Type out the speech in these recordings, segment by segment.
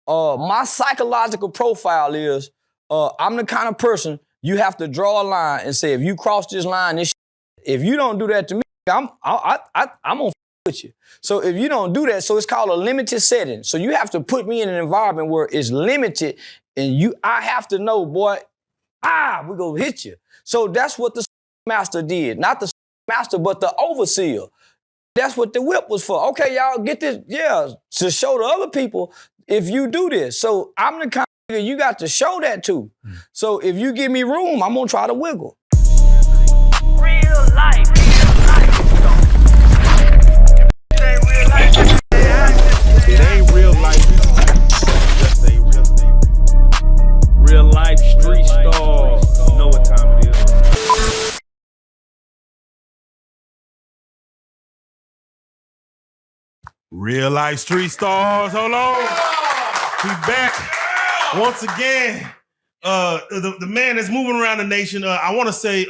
My psychological profile is, I'm the kind of person you have to draw a line and say, if you cross this line, if you don't do that to me, I'm gonna with you. So if you don't do that, so it's called a limited setting. So you have to put me in an environment where it's limited, and I have to know, boy, we gonna hit you. So that's what the master did. Not the master, but the overseer. That's what the whip was for. Okay, y'all, get this, to show the other people if you do this. So I'm the kind of you got to show that to. So if you give me room, I'm gonna try to wiggle. Real life. It ain't real life. Just ain't real. Real life street stars. You know what time it is. Real life street stars. Hold on. We back once again. The man that's moving around the nation. I want to say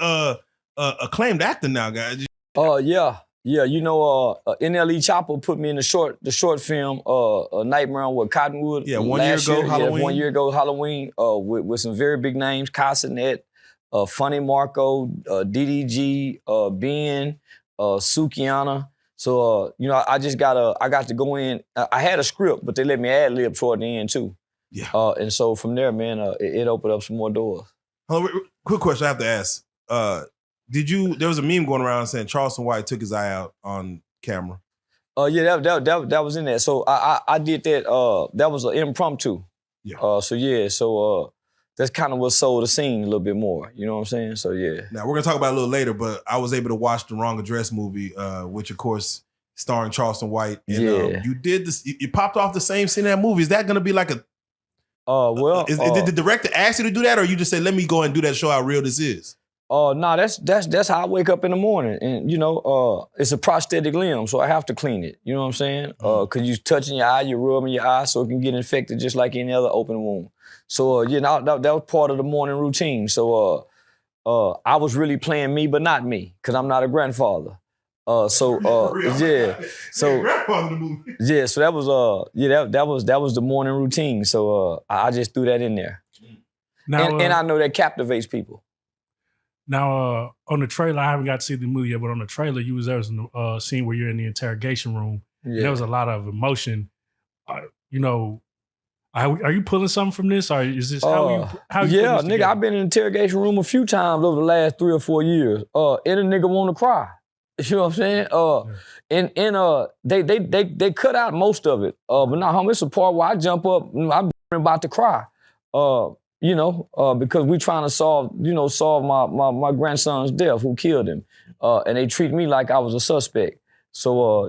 acclaimed actor now, guys. Yeah, you know, NLE Chopper put me in the short film, Nightmare with Cottonwood. Yeah, 1 year ago, Halloween. Yeah, 1 year ago, Halloween, with some very big names, Casanet, Funny Marco, DDG, Ben, Sukiana. So, you know, I got to go in. I had a script, but they let me ad-lib toward the end too. Yeah. And so from there, man, it opened up some more doors. Quick question I have to ask. There was a meme going around saying Charleston White took his eye out on camera. Yeah, that was in there. So I did that. That was an impromptu. Yeah. So that's kind of what sold the scene a little bit more. You know what I'm saying? So yeah. Now we're gonna talk about it a little later, but I was able to watch the Wrong Address movie, which of course starring Charleston White. And you did this. You popped off the same scene in that movie. Is that gonna be like a? Did the director ask you to do that, or you just say, "Let me go and do that, show how real this is"? No, that's how I wake up in the morning, and you know, it's a prosthetic limb, so I have to clean it. You know what I'm saying? Cause you touching your eye, you're rubbing your eye, so it can get infected just like any other open wound. So that was part of the morning routine. So I was really playing me, but not me, cause I'm not a grandfather. So that was the morning routine. So I just threw that in there. Now, and I know that captivates people. Now, on the trailer, I haven't got to see the movie yet, but on the trailer, there was a scene where you're in the interrogation room. Yeah. There was a lot of emotion. You know, are you pulling something from this, or is this how you Yeah, nigga, I've been in the interrogation room a few times over the last 3 or 4 years. And a nigga want to cry. You know what I'm saying? They cut out most of it. But now, homie, it's a part where I jump up, I'm about to cry. You know, because we trying to solve my grandson's death, who killed him. And they treat me like I was a suspect. So,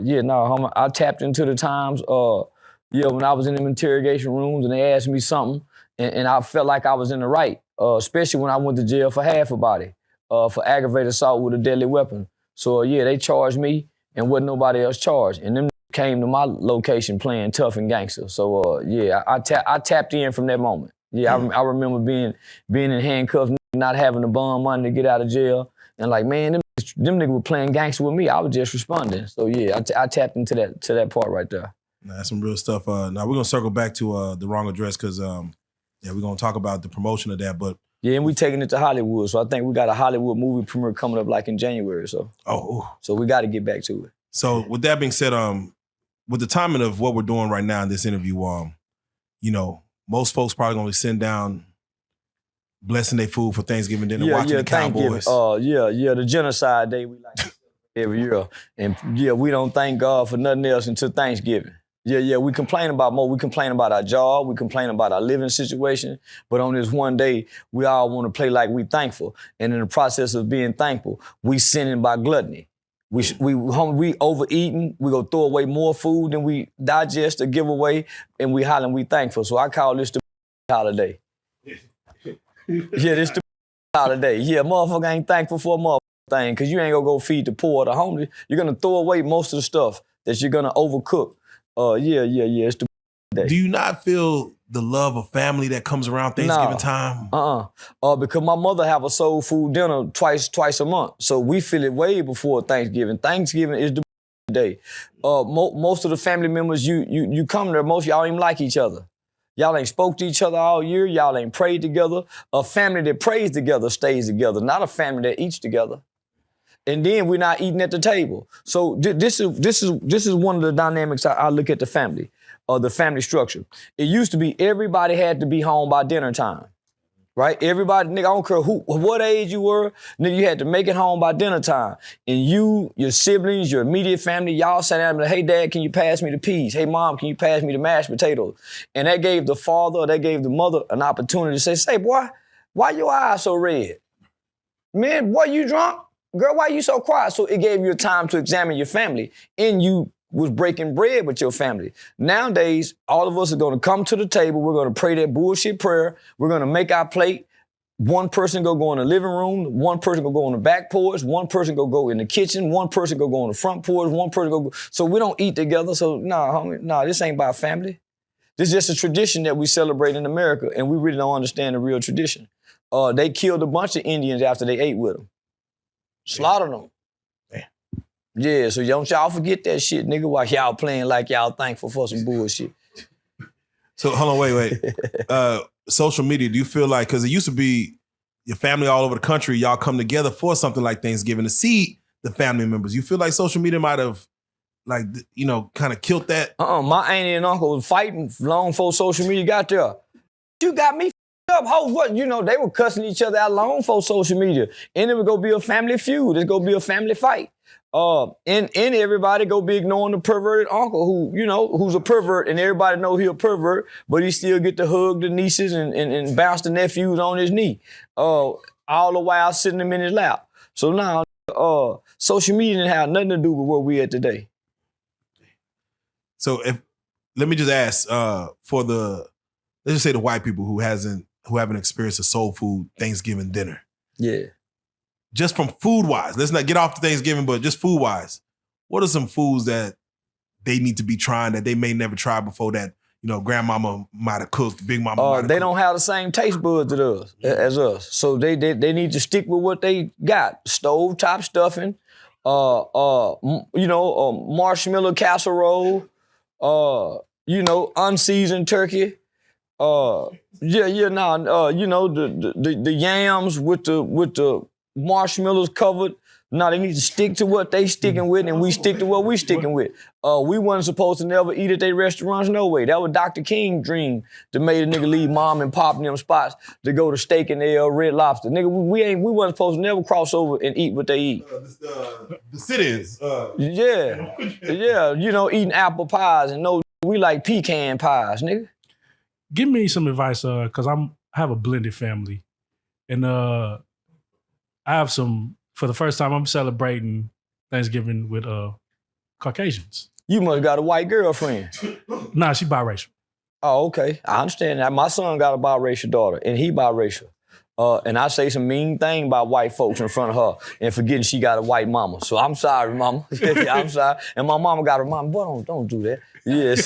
I tapped into the times, when I was in them interrogation rooms and they asked me something, and I felt like I was in the right, especially when I went to jail for half a body, for aggravated assault with a deadly weapon. So, they charged me and wasn't nobody else charged. And them came to my location playing tough and gangster. So, I tapped in from that moment. Yeah, I remember being in handcuffs, not having the bond money to get out of jail. And like, man, them niggas were playing gangster with me. I was just responding. So yeah, I tapped into that part right there. That's some real stuff. Now we're gonna circle back to The Wrong Address because we're gonna talk about the promotion of that. But yeah, and we taking it to Hollywood. So I think we got a Hollywood movie premiere coming up like in January. So so we got to get back to it. So with that being said, with the timing of what we're doing right now in this interview, you know, most folks probably gonna send down blessing their food for Thanksgiving dinner, watching the Cowboys. The genocide day we like every year. And we don't thank God for nothing else until Thanksgiving. We complain about more. We complain about our job. We complain about our living situation. But on this one day, we all want to play like we thankful. And in the process of being thankful, we sinning by gluttony. We overeating, we go throw away more food than we digest or give away, and we hollering we thankful. So I call this the holiday. This the holiday. Yeah, motherfucker ain't thankful for a motherfucking thing, because you ain't gonna go feed the poor or the homeless. You're gonna throw away most of the stuff that you're gonna overcook. It's the day. Do you not feel the love of family that comes around Thanksgiving time? Because my mother have a soul food dinner twice a month. So we feel it way before Thanksgiving. Thanksgiving is the day. Most of the family members you come there, most of y'all don't even like each other. Y'all ain't spoke to each other all year. Y'all ain't prayed together. A family that prays together stays together, not a family that eats together. And then we're not eating at the table. So this is one of the dynamics I look at the family, the family structure. It used to be everybody had to be home by dinner time, right? Everybody, nigga, I don't care what age you were, nigga, you had to make it home by dinner time. And you, your siblings, your immediate family, y'all sat down and hey, Dad, can you pass me the peas? Hey, Mom, can you pass me the mashed potatoes? And that gave the father or that gave the mother an opportunity to say, boy, why your eyes so red? Man, boy, you drunk? Girl, why you so quiet? So it gave you a time to examine your family, and you was breaking bread with your family. Nowadays, all of us are going to come to the table. We're going to pray that bullshit prayer. We're going to make our plate. One person go in the living room. One person go on the back porch. One person go in the kitchen. One person go on the front porch. One person go. So we don't eat together. So nah, this ain't about family. This is just a tradition that we celebrate in America, and we really don't understand the real tradition. They killed a bunch of Indians after they ate with them. Slaughtered them. Yeah, so don't y'all forget that shit, nigga, while y'all playing like y'all thankful for some bullshit. So hold on, wait. Social media, do you feel like, because it used to be your family all over the country, y'all come together for something like Thanksgiving to see the family members. You feel like social media might have, like, you know, kind of killed that? My auntie and uncle was fighting long before social media got there. You got me up, ho, what? You know, they were cussing each other out long before social media. And it would go be a family feud. It's gonna be a family fight. And everybody go be ignoring the perverted uncle who, you know, who's a pervert, and everybody know he a pervert, but he still get to hug the nieces and bounce the nephews on his knee. All the while sitting them in his lap. So now, social media didn't have nothing to do with where we at today. So let me just ask, let's just say the white people who haven't experienced a soul food Thanksgiving dinner. Yeah. Just from food-wise, let's not get off to Thanksgiving, but just food-wise, what are some foods that they need to be trying that they may never try before that, you know, grandmama might have cooked, big mama might have They cooked? don't have the same taste buds as us. So they need to stick with what they got. Stovetop stuffing, marshmallow casserole, unseasoned turkey. The yams with the marshmallows covered. No, they need to stick to what they sticking with, and we stick to what we sticking with. We wasn't supposed to never eat at their restaurants, no way. That was Dr. King's dream to make a nigga leave mom and pop in them spots to go to Steak and Red Lobster. Nigga, we wasn't supposed to never cross over and eat what they eat. The sit-ins. Yeah, eating apple pies, and no, we like pecan pies, nigga. Give me some advice, because I have a blended family, and I have some. For the first time, I'm celebrating Thanksgiving with Caucasians. You must got a white girlfriend. Nah, she biracial. Oh, okay. I understand that. My son got a biracial daughter, and he biracial. And I say some mean thing about white folks in front of her and forgetting she got a white mama. So I'm sorry, mama. Yeah, I'm sorry. And my mama got a mama. Boy, don't do that. Yes.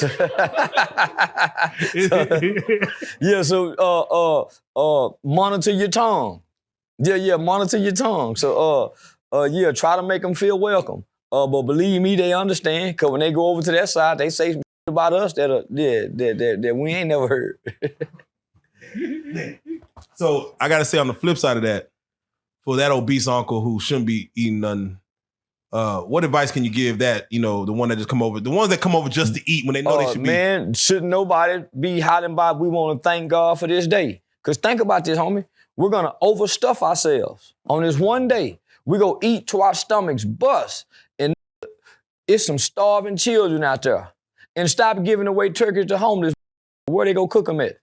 So monitor your tongue. Yeah, monitor your tongue. So, try to make them feel welcome. But believe me, they understand. Because when they go over to that side, they say about us that we ain't never heard. So I got to say, on the flip side of that, for that obese uncle who shouldn't be eating nothing, what advice can you give that, the one that just come over, the ones that come over just to eat when they know they should be? Man, shouldn't nobody be hiding by, we want to thank God for this day. Because think about this, homie. We're going to overstuff ourselves. On this one day, we go eat till our stomachs bust. And it's some starving children out there. And stop giving away turkeys to homeless. Where they go cook them at?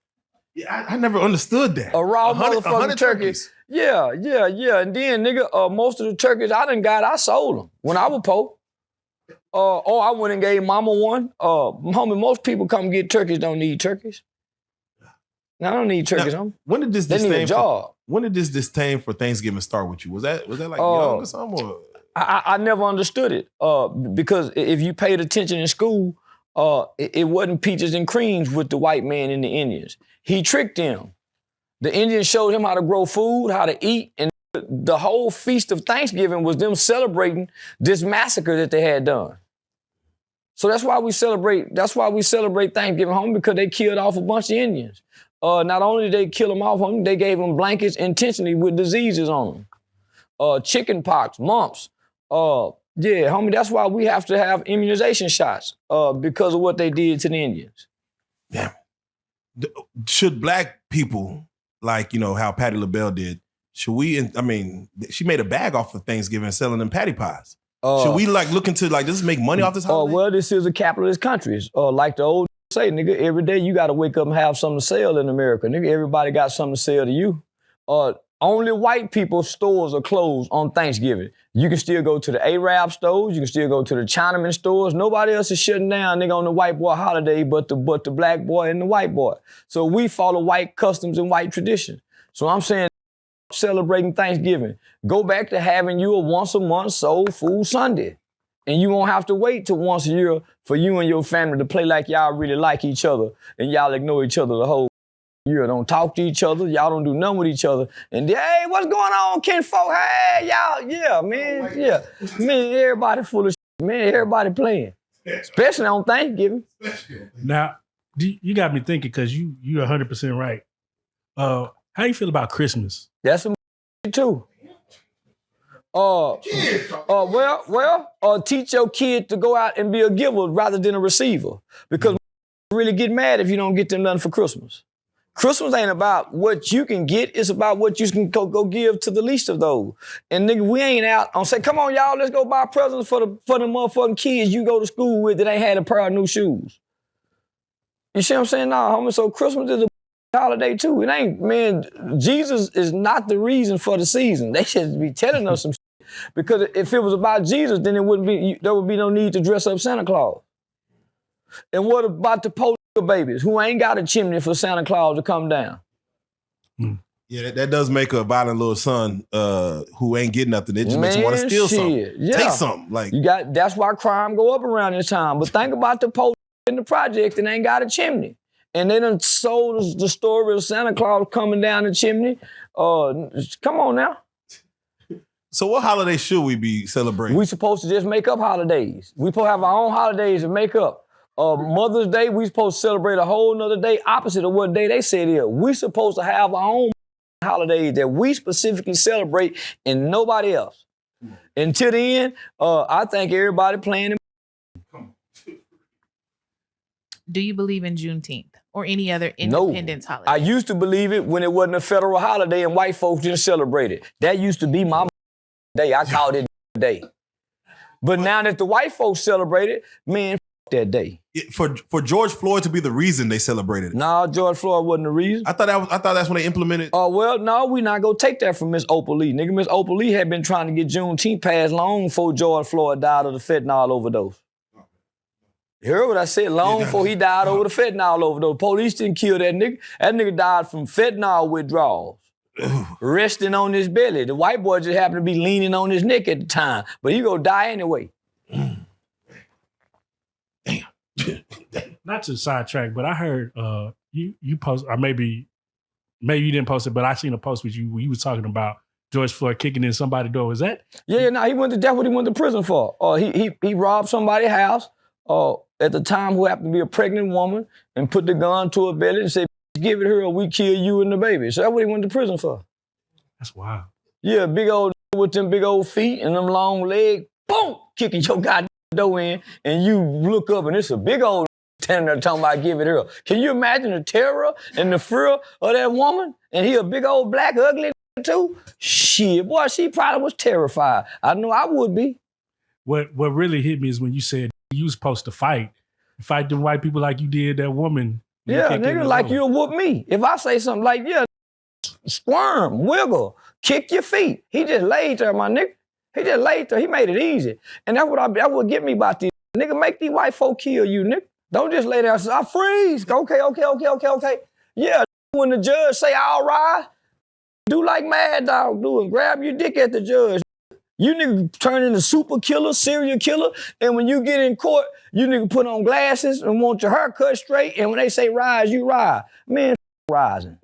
Yeah, I never understood that. A raw motherfucking turkey. Yeah. And then, nigga, most of the turkeys I sold them when I was poor. I went and gave mama one. Homie, most people come get turkeys, don't need turkeys. I don't need turkeys, homie. When did this they need a job. When did this disdain for Thanksgiving start with you? Was that like young or something? Or? I never understood it because if you paid attention in school, it wasn't peaches and creams with the white man and the Indians. He tricked them. The Indians showed him how to grow food, how to eat, and the whole feast of Thanksgiving was them celebrating this massacre that they had done. So that's why we celebrate Thanksgiving, homie, because they killed off a bunch of Indians. Not only did they kill them off, homie, they gave them blankets intentionally with diseases on them. Chicken pox, mumps. Yeah, homie, that's why we have to have immunization shots because of what they did to the Indians. Damn. Should black people, like, how Patti LaBelle did, should we, she made a bag off of Thanksgiving selling them patty pies. Should we look into just make money off this holiday? Well, this is a capitalist country. Like the old say, nigga, every day you got to wake up and have something to sell in America. Nigga, everybody got something to sell to you. Only white people's stores are closed on Thanksgiving. You can still go to the Arab stores. You can still go to the Chinaman stores. Nobody else is shutting down, nigga, on the white boy holiday but the black boy and the white boy. So we follow white customs and white tradition. So I'm saying celebrating Thanksgiving. Go back to having you a once a month soul food Sunday. And you won't have to wait till once a year for you and your family to play like y'all really like each other and y'all ignore each other the whole year. Don't talk to each other. Y'all don't do nothing with each other. And hey, what's going on, kinfolk? Hey, y'all, yeah, man, yeah. Man, everybody full of shit, man. Everybody playing. Especially on Thanksgiving. Now, you got me thinking because you're 100% right. How you feel about Christmas? That's some too. Teach your kid to go out and be a giver rather than a receiver. Because really get mad if you don't get them nothing for Christmas. Christmas ain't about what you can get, it's about what you can go give to the least of those. And nigga, we ain't out on say, come on, y'all, let's go buy presents for the motherfucking kids you go to school with that ain't had a pair of new shoes. You see what I'm saying? Nah, homie, so Christmas is a holiday too. It ain't, man, Jesus is not the reason for the season. They should be telling us some shit. Because if it was about Jesus, then there would be no need to dress up Santa Claus. And what about the poor babies who ain't got a chimney for Santa Claus to come down? Yeah, that does make a violent little son who ain't getting nothing. It just makes you want to steal something. Yeah. Take something. That's why crime go up around this time. But think about the poor in the project and ain't got a chimney. And they done sold the story of Santa Claus coming down the chimney. Come on now. So what holiday should we be celebrating? We supposed to just make up holidays. We supposed to have our own holidays to make up. Mother's Day, we supposed to celebrate a whole nother day opposite of what day they said it is. We supposed to have our own holidays that we specifically celebrate and nobody else. Until the end, I think everybody playing. Do you believe in Juneteenth or any other independence holiday? I used to believe it when it wasn't a federal holiday and white folks didn't celebrate it. That used to be my day. I called it day. But now that the white folks celebrate it, man, that day. For George Floyd to be the reason they celebrated it. No, George Floyd wasn't the reason. I thought that's when they implemented. Oh, well, no, we not gonna take that from Miss Opal Lee. Nigga, Miss Opal Lee had been trying to get Juneteenth passed long before George Floyd died of the fentanyl overdose. You heard what I said? Long before he died over the fentanyl overdose. Police didn't kill that nigga. That nigga died from fentanyl withdrawals. Resting on his belly. The white boy just happened to be leaning on his neck at the time. But he gonna die anyway. Damn. Not to sidetrack, but I heard you post, or maybe you didn't post it, but I seen a post with you where you was talking about George Floyd kicking in somebody's door. Was that? Yeah, no, that's what he went to prison for. He robbed somebody's house at the time who happened to be a pregnant woman and put the gun to her belly and said, give it her or we kill you and the baby. So that's what he went to prison for. That's wild. Yeah, big old with them big old feet and them long legs, boom, kicking your goddamn door in, and you look up and it's a big old standing there talking about give it her. Can you imagine the terror and the fear of that woman? And he a big old black ugly too? Shit, boy, she probably was terrified. I know I would be. What really hit me is when you said you was supposed to fight them white people like you did that woman. Yeah, nigga, like you'll whoop me. If I say something like, yeah, squirm, wiggle, kick your feet. He just laid there, my nigga. He just laid there. He made it easy. And that's that would get me about these. Nigga, make these white folk kill you, nigga. Don't just lay there and say, I freeze. Okay. Yeah, when the judge say, all right, do like Mad Dog do and grab your dick at the judge. You nigga turn into super killer, serial killer, and when you get in court, you nigga put on glasses and want your hair cut straight, and when they say rise, you rise. Man, rising.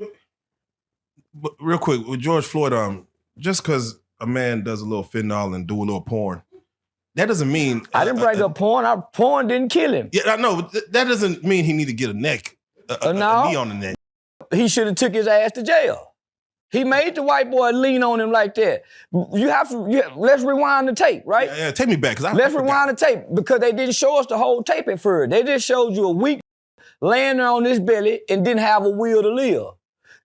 But real quick, with George Floyd, just because a man does a little fentanyl and do a little porn, that doesn't mean I didn't break up porn. Porn didn't kill him. Yeah, I know. But that doesn't mean he need to get a knee on the neck. He should have took his ass to jail. He made the white boy lean on him like that. Let's rewind the tape, right? Yeah, take me back. Let's rewind the tape because they didn't show us the whole tape at first. They just showed you a weak laying there on his belly and didn't have a will to live.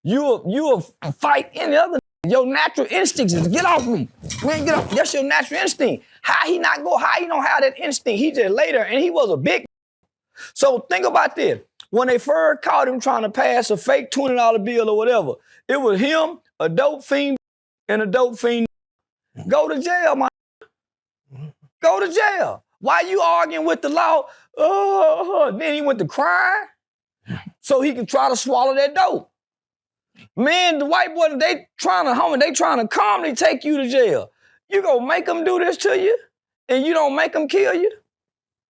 You a fight any other. Your natural instincts is get off me. Man, get off. That's your natural instinct. How he not go? How he don't have that instinct? He just lay there and he was a big. So think about this. When they first caught him trying to pass a fake $20 bill or whatever, it was him, a dope fiend, and a dope fiend. Go to jail, man. Go to jail. Why you arguing with the law? Then he went to crime so he could try to swallow that dope. Man, the white boy, they trying to calmly take you to jail. You gonna make them do this to you, and you don't make them kill you?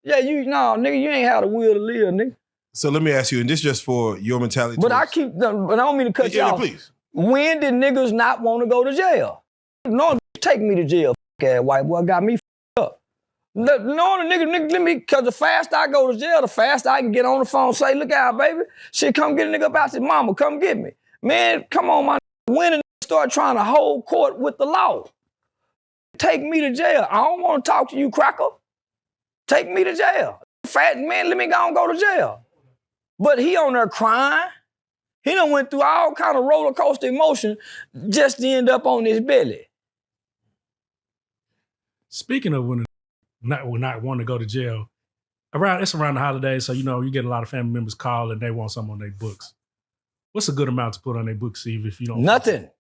Yeah, nigga, you ain't had a will to live, nigga. So let me ask you, and this just for your mentality. But I don't mean to cut you off. Please. When did niggas not want to go to jail? No, take me to jail, ass white boy, got me up. No, nigga, cause the faster I go to jail, the faster I can get on the phone and say, look out, baby. Shit, come get a nigga up out there, mama, come get me. Man, come on, man. When did they start trying to hold court with the law? Take me to jail. I don't want to talk to you, cracker. Take me to jail. Fat man, let me go to jail. But he on there crying. He done went through all kind of roller coaster emotion just to end up on his belly. Speaking of when not wanting to go to jail, it's around the holidays, so you get a lot of family members call and they want something on their books. What's a good amount to put on their books, Steve, if you don't? Nothing.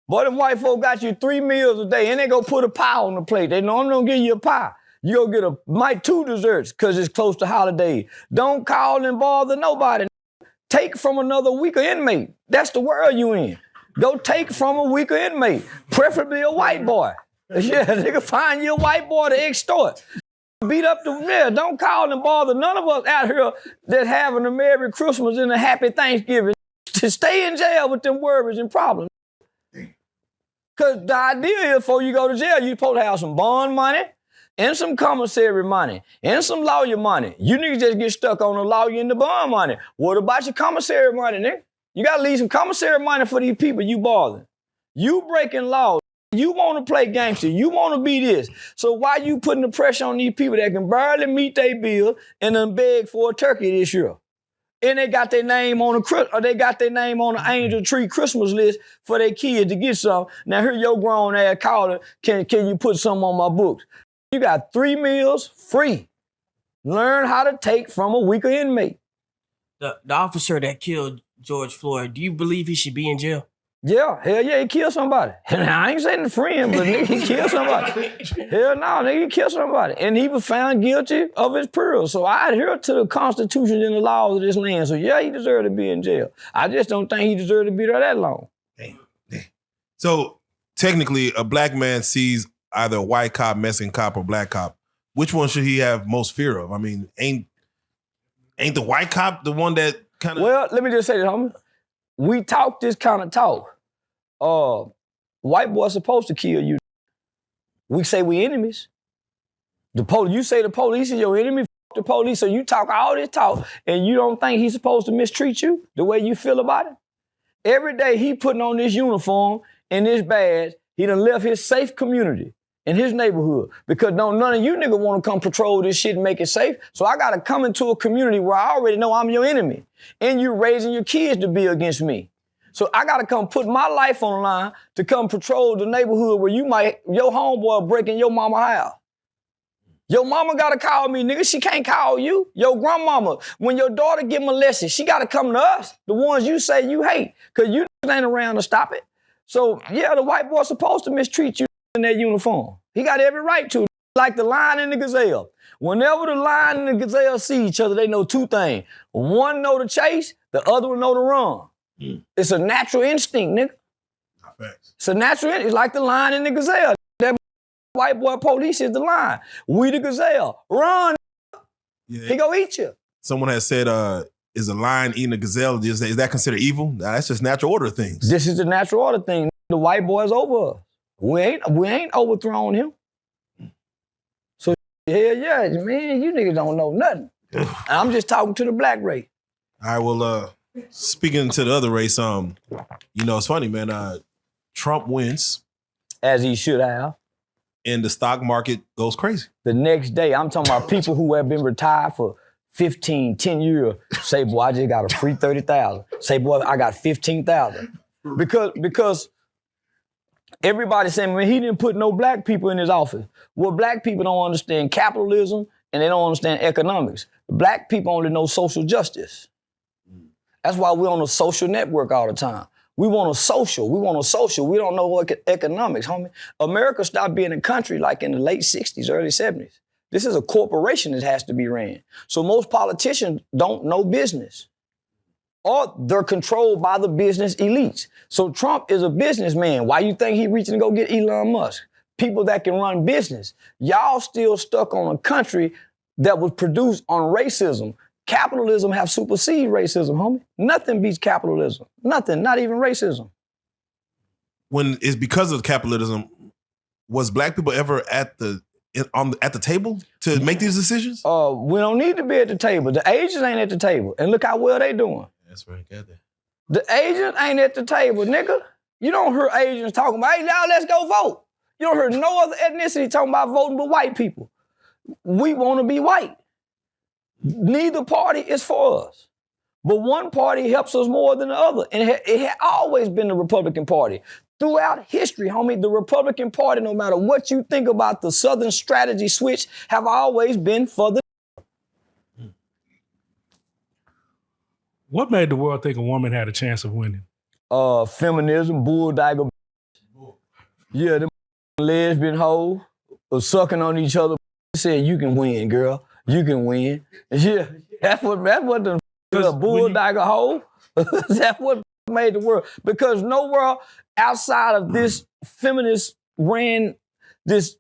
Boy, them white folk got you 3 meals a day and they go put a pie on the plate. They normally don't give you a pie. You go get 2 desserts because it's close to holiday. Don't call and bother nobody. Take from another weaker inmate. That's the world you in. Go take from a weaker inmate, preferably a white boy. Yeah, nigga, find you a white boy to extort. Beat up the mayor. Don't call and bother none of us out here that having a Merry Christmas and a Happy Thanksgiving to stay in jail with them worries and problems. Because the idea is before you go to jail, you're supposed to have some bond money and some commissary money and some lawyer money. You niggas just get stuck on the lawyer and the bond money. What about your commissary money, nigga? You got to leave some commissary money for these people you bothering. You breaking laws. You want to play gangster. You want to be this. So why you putting the pressure on these people that can barely meet their bill and then beg for a turkey this year? And they got their name on the Angel Tree Christmas list for their kids to get some. Now here your grown ass caller, can you put some on my books? You got 3 meals free. Learn how to take from a weaker inmate. The officer that killed George Floyd, do you believe he should be in jail? Yeah, hell yeah, he killed somebody. I ain't saying the friend, but nigga, he killed somebody. Hell no, nigga, he killed somebody. And he was found guilty of his pearls. So I adhere to the Constitution and the laws of this land. So yeah, he deserved to be in jail. I just don't think he deserved to be there that long. Damn. So technically, a black man sees either a white cop, Mexican cop, or black cop. Which one should he have most fear of? I mean, ain't the white cop the one that kind of... Well, let me just say this, homie. We talk this kind of talk. White boy supposed to kill you. We say we enemies. You say the police is your enemy, the police, so you talk all this talk and you don't think he's supposed to mistreat you the way you feel about it? Every day he putting on this uniform and this badge, he done left his safe community in his neighborhood because none of you niggas want to come patrol this shit and make it safe. So I got to come into a community where I already know I'm your enemy and you raising your kids to be against me. So I got to come put my life on the line to come patrol the neighborhood where your homeboy breaking your mama house. Your mama got to call me, nigga. She can't call you. Your grandmama, when your daughter get molested, she got to come to us, the ones you say you hate, because you ain't around to stop it. So, yeah, the white boy supposed to mistreat you in that uniform. He got every right to, like the lion and the gazelle. Whenever the lion and the gazelle see each other, they know 2 things. One know to chase, the other one know to run. It's a natural instinct, nigga. It's a natural instinct. It's like the lion and the gazelle. That white boy police is the lion. We the gazelle. Run. Yeah. He go eat you. Someone has said, is a lion eating a gazelle, is that considered evil? Nah, that's just natural order things. This is the natural order thing. The white boy's over us. We ain't overthrown him. Hell yeah, man, you niggas don't know nothing. I'm just talking to the black race. All right, well, speaking to the other race, it's funny, man. Trump wins. As he should have. And the stock market goes crazy. The next day, I'm talking about people who have been retired for 15, 10 years, say, boy, I just got a free 30,000. Say, boy, I got 15,000. Because everybody's saying, man, he didn't put no black people in his office. Well, black people don't understand capitalism and they don't understand economics. Black people only know social justice. That's why we're on a social network all the time. We want a social. We don't know what economics, homie. America stopped being a country like in the late 60s, early 70s. This is a corporation that has to be ran. So most politicians don't know business. Or they're controlled by the business elites. So Trump is a businessman. Why you think he reaching to go get Elon Musk? People that can run business. Y'all still stuck on a country that was produced on racism. Capitalism have superseded racism, homie. Nothing beats capitalism. Nothing, not even racism. When it's because of capitalism, was black people ever at the table to make these decisions? We don't need to be at the table. The agents ain't at the table. And look how well they doing. That's right, got that. The agents ain't at the table, nigga. You don't hear agents talking about, hey, now let's go vote. You don't hear no other ethnicity talking about voting but white people. We want to be white. Neither party is for us. But one party helps us more than the other. And it had always been the Republican Party. Throughout history, homie, the Republican Party, no matter what you think about the Southern strategy switch, have always been for the... What made the world think a woman had a chance of winning? Feminism, bulldagger. Yeah, them lesbian hoes was sucking on each other. Said, you can win, girl. You can win. Yeah, that's what the bulldagger hoe. That's what made the world. Because nowhere outside of this feminist ran this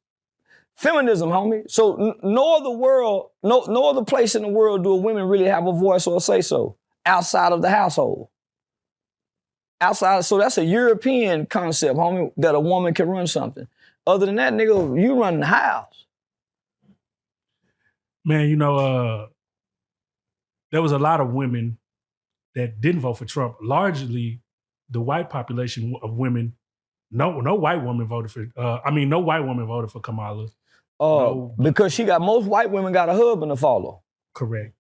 feminism, homie. So no other place in the world do women really have a voice or a say-so outside of the household. So that's a European concept, homie, that a woman can run something. Other than that, nigga, you run the house. Man, there was a lot of women that didn't vote for Trump. Largely, the white population of women, no white woman voted for. No white woman voted for Kamala. Because most white women got a husband to follow. Correct.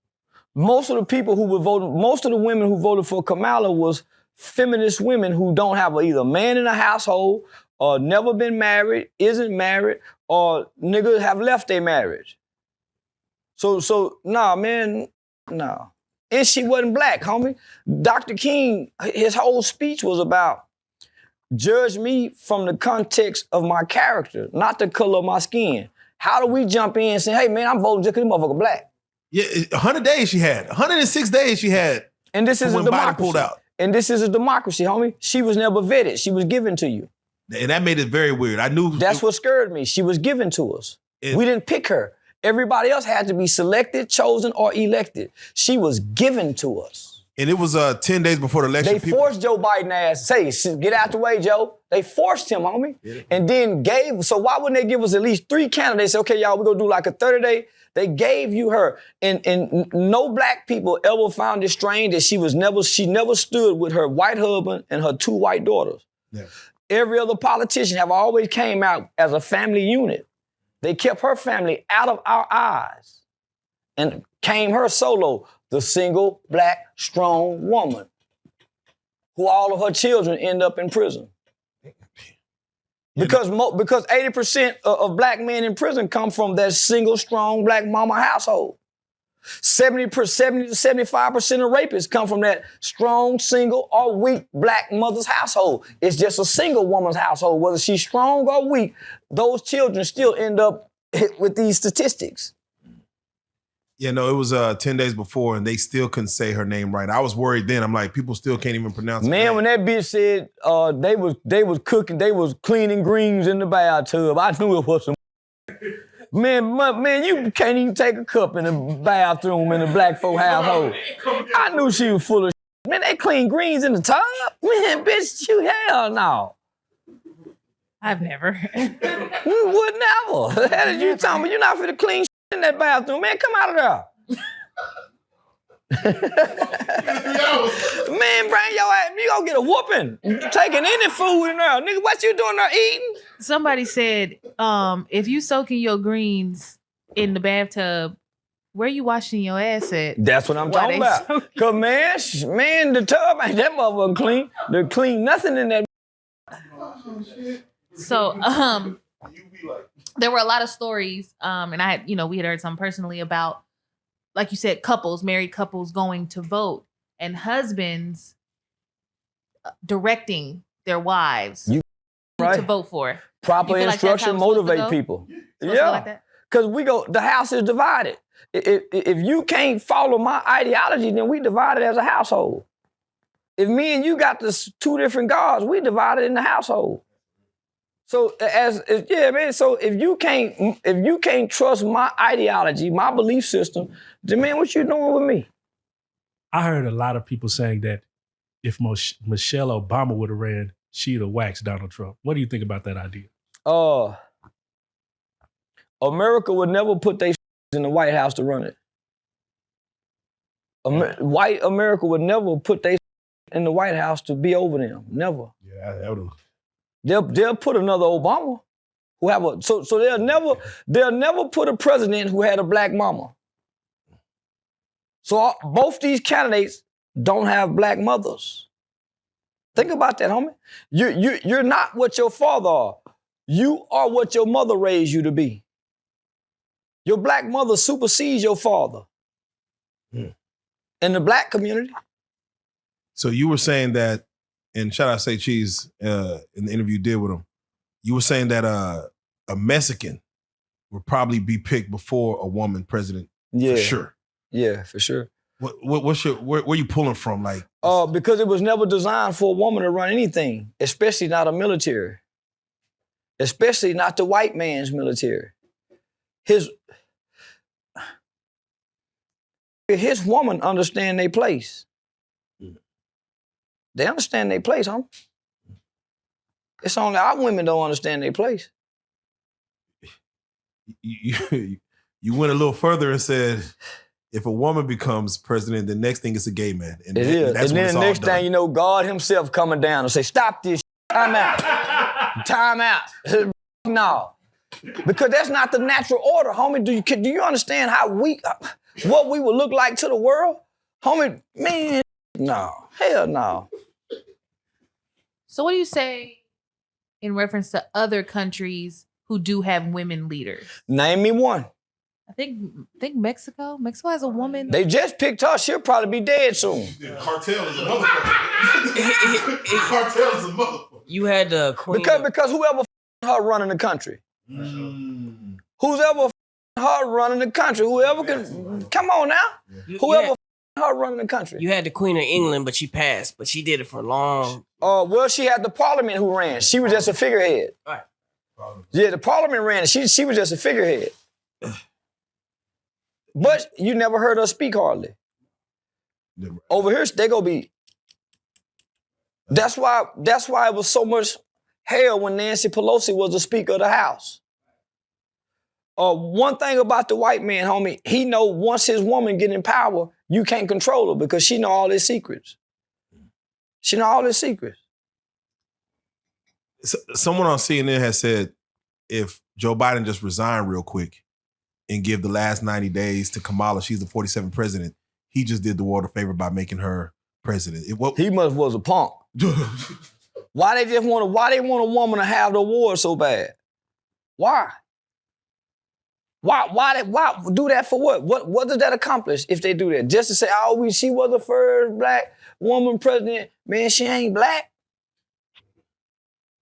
Most of the women who voted for Kamala was feminist women who don't have either a man in a household, or never been married, isn't married, or niggas have left their marriage. So nah, man, nah. And she wasn't black, homie. Dr. King, his whole speech was about judge me from the context of my character, not the color of my skin. How do we jump in and say, hey, man, I'm voting just because this motherfucker black? Yeah, 100 days she had. 106 days she had. And this is a democracy. Biden pulled out. And this is a democracy, homie. She was never vetted. She was given to you. And that made it very weird. I knew. That's what scared me. She was given to us. We didn't pick her. Everybody else had to be selected, chosen, or elected. She was given to us. And it was 10 days before the election. They forced Joe Biden ass, say, get out the way, Joe. They forced him, homie. Yeah. And then so why wouldn't they give us at least 3 candidates? Say, okay, y'all, we're gonna do like a 30-day. They gave you her. And no black people ever found it strange that she never stood with her white husband and her 2 white daughters. Yeah. Every other politician have always came out as a family unit. They kept her family out of our eyes and came her solo, the single, black, strong woman who all of her children end up in prison. Because 80% of black men in prison come from that single, strong black mama household. 70 to 75% of rapists come from that strong, single, or weak black mother's household. It's just a single woman's household. Whether she's strong or weak, those children still end up with these statistics. Yeah, no, it was 10 days before, and they still couldn't say her name right. I was worried then. I'm like, people still can't even pronounce it. Man, when that bitch said they was cooking, they was cleaning greens in the bathtub, I knew it was some. Man, you can't even take a cup in the bathroom in a black folk household. I knew she was full of shit. Man, they clean greens in the tub? Man, bitch, you hell no. I've never. You would never. How did you tell me you're not for the clean in that bathroom, man. Come out of there. Man, bring your ass. You gonna get a whooping. You taking any food in there. Nigga, what you doing there eating? Somebody said, if you soaking your greens in the bathtub, where you washing your ass at? That's what I'm talking about. Cause man, the tub ain't that motherfucker clean. They clean nothing in that. So, there were a lot of stories, and I had, we had heard some personally about, like you said, married couples going to vote and husbands directing their wives to vote for. Proper instruction motivate people. Yeah, because the house is divided. If you can't follow my ideology, then we divided as a household. If me and you got this 2 different gods, we divided in the household. So so if you can't trust my ideology, my belief system, then man, what you doing with me? I heard a lot of people saying that if Michelle Obama would have ran, she'd have waxed Donald Trump. What do you think about that idea? America would never put their in the White House to run it. White America would never put their in the White House to be over them. Never. Yeah, that would have. They'll put another Obama who have so they'll never put a president who had a black mama. So both these candidates don't have black mothers. Think about that, homie. You're not what your father are. You are what your mother raised you to be. Your black mother supersedes your father in the black community. So you were saying that, and shout out Say Cheese in the interview you did with him, you were saying that a Mexican would probably be picked before a woman president. Yeah, for sure. Yeah, for sure. Where you pulling from? Like, because it was never designed for a woman to run anything, especially not a military, especially not the white man's military. His woman understand their place. They understand their place, huh? It's only our women don't understand their place. You went a little further and said, if a woman becomes president, the next thing is a gay man. And it is. And then the next thing you know, God himself coming down and say, stop this, time out. Time out. No. Because that's not the natural order, homie. Do you understand how what we would look like to the world? Homie, man, no. Hell no. So what do you say in reference to other countries who do have women leaders? Name me one. I think Mexico. Mexico has a woman. They just picked her. She'll probably be dead soon. Cartel is a motherfucker. Cartel is a motherfucker. You had the queen. Because whoever her running the country. Who's ever her running the country. Whoever can, come on now. Whoever her running the country. You had the Queen of England, but she passed. But she did it for long. Well, she had the Parliament who ran. She was just a figurehead. Right. Yeah, the Parliament ran. She was just a figurehead. But you never heard her speak hardly. Never. Over here, they gonna be. That's why it was so much hell when Nancy Pelosi was the Speaker of the House. One thing about the white man, homie, he know once his woman get in power, you can't control her because she know all his secrets. She know all his secrets. Someone on CNN has said if Joe Biden just resigned real quick and give the last 90 days to Kamala, she's the 47th president, he just did the world a favor by making her president. He must was a punk. Why they want a woman to have the award so bad? Why? Why do that for what? What does that accomplish if they do that? Just to say, oh, she was the first black woman president. Man, she ain't black.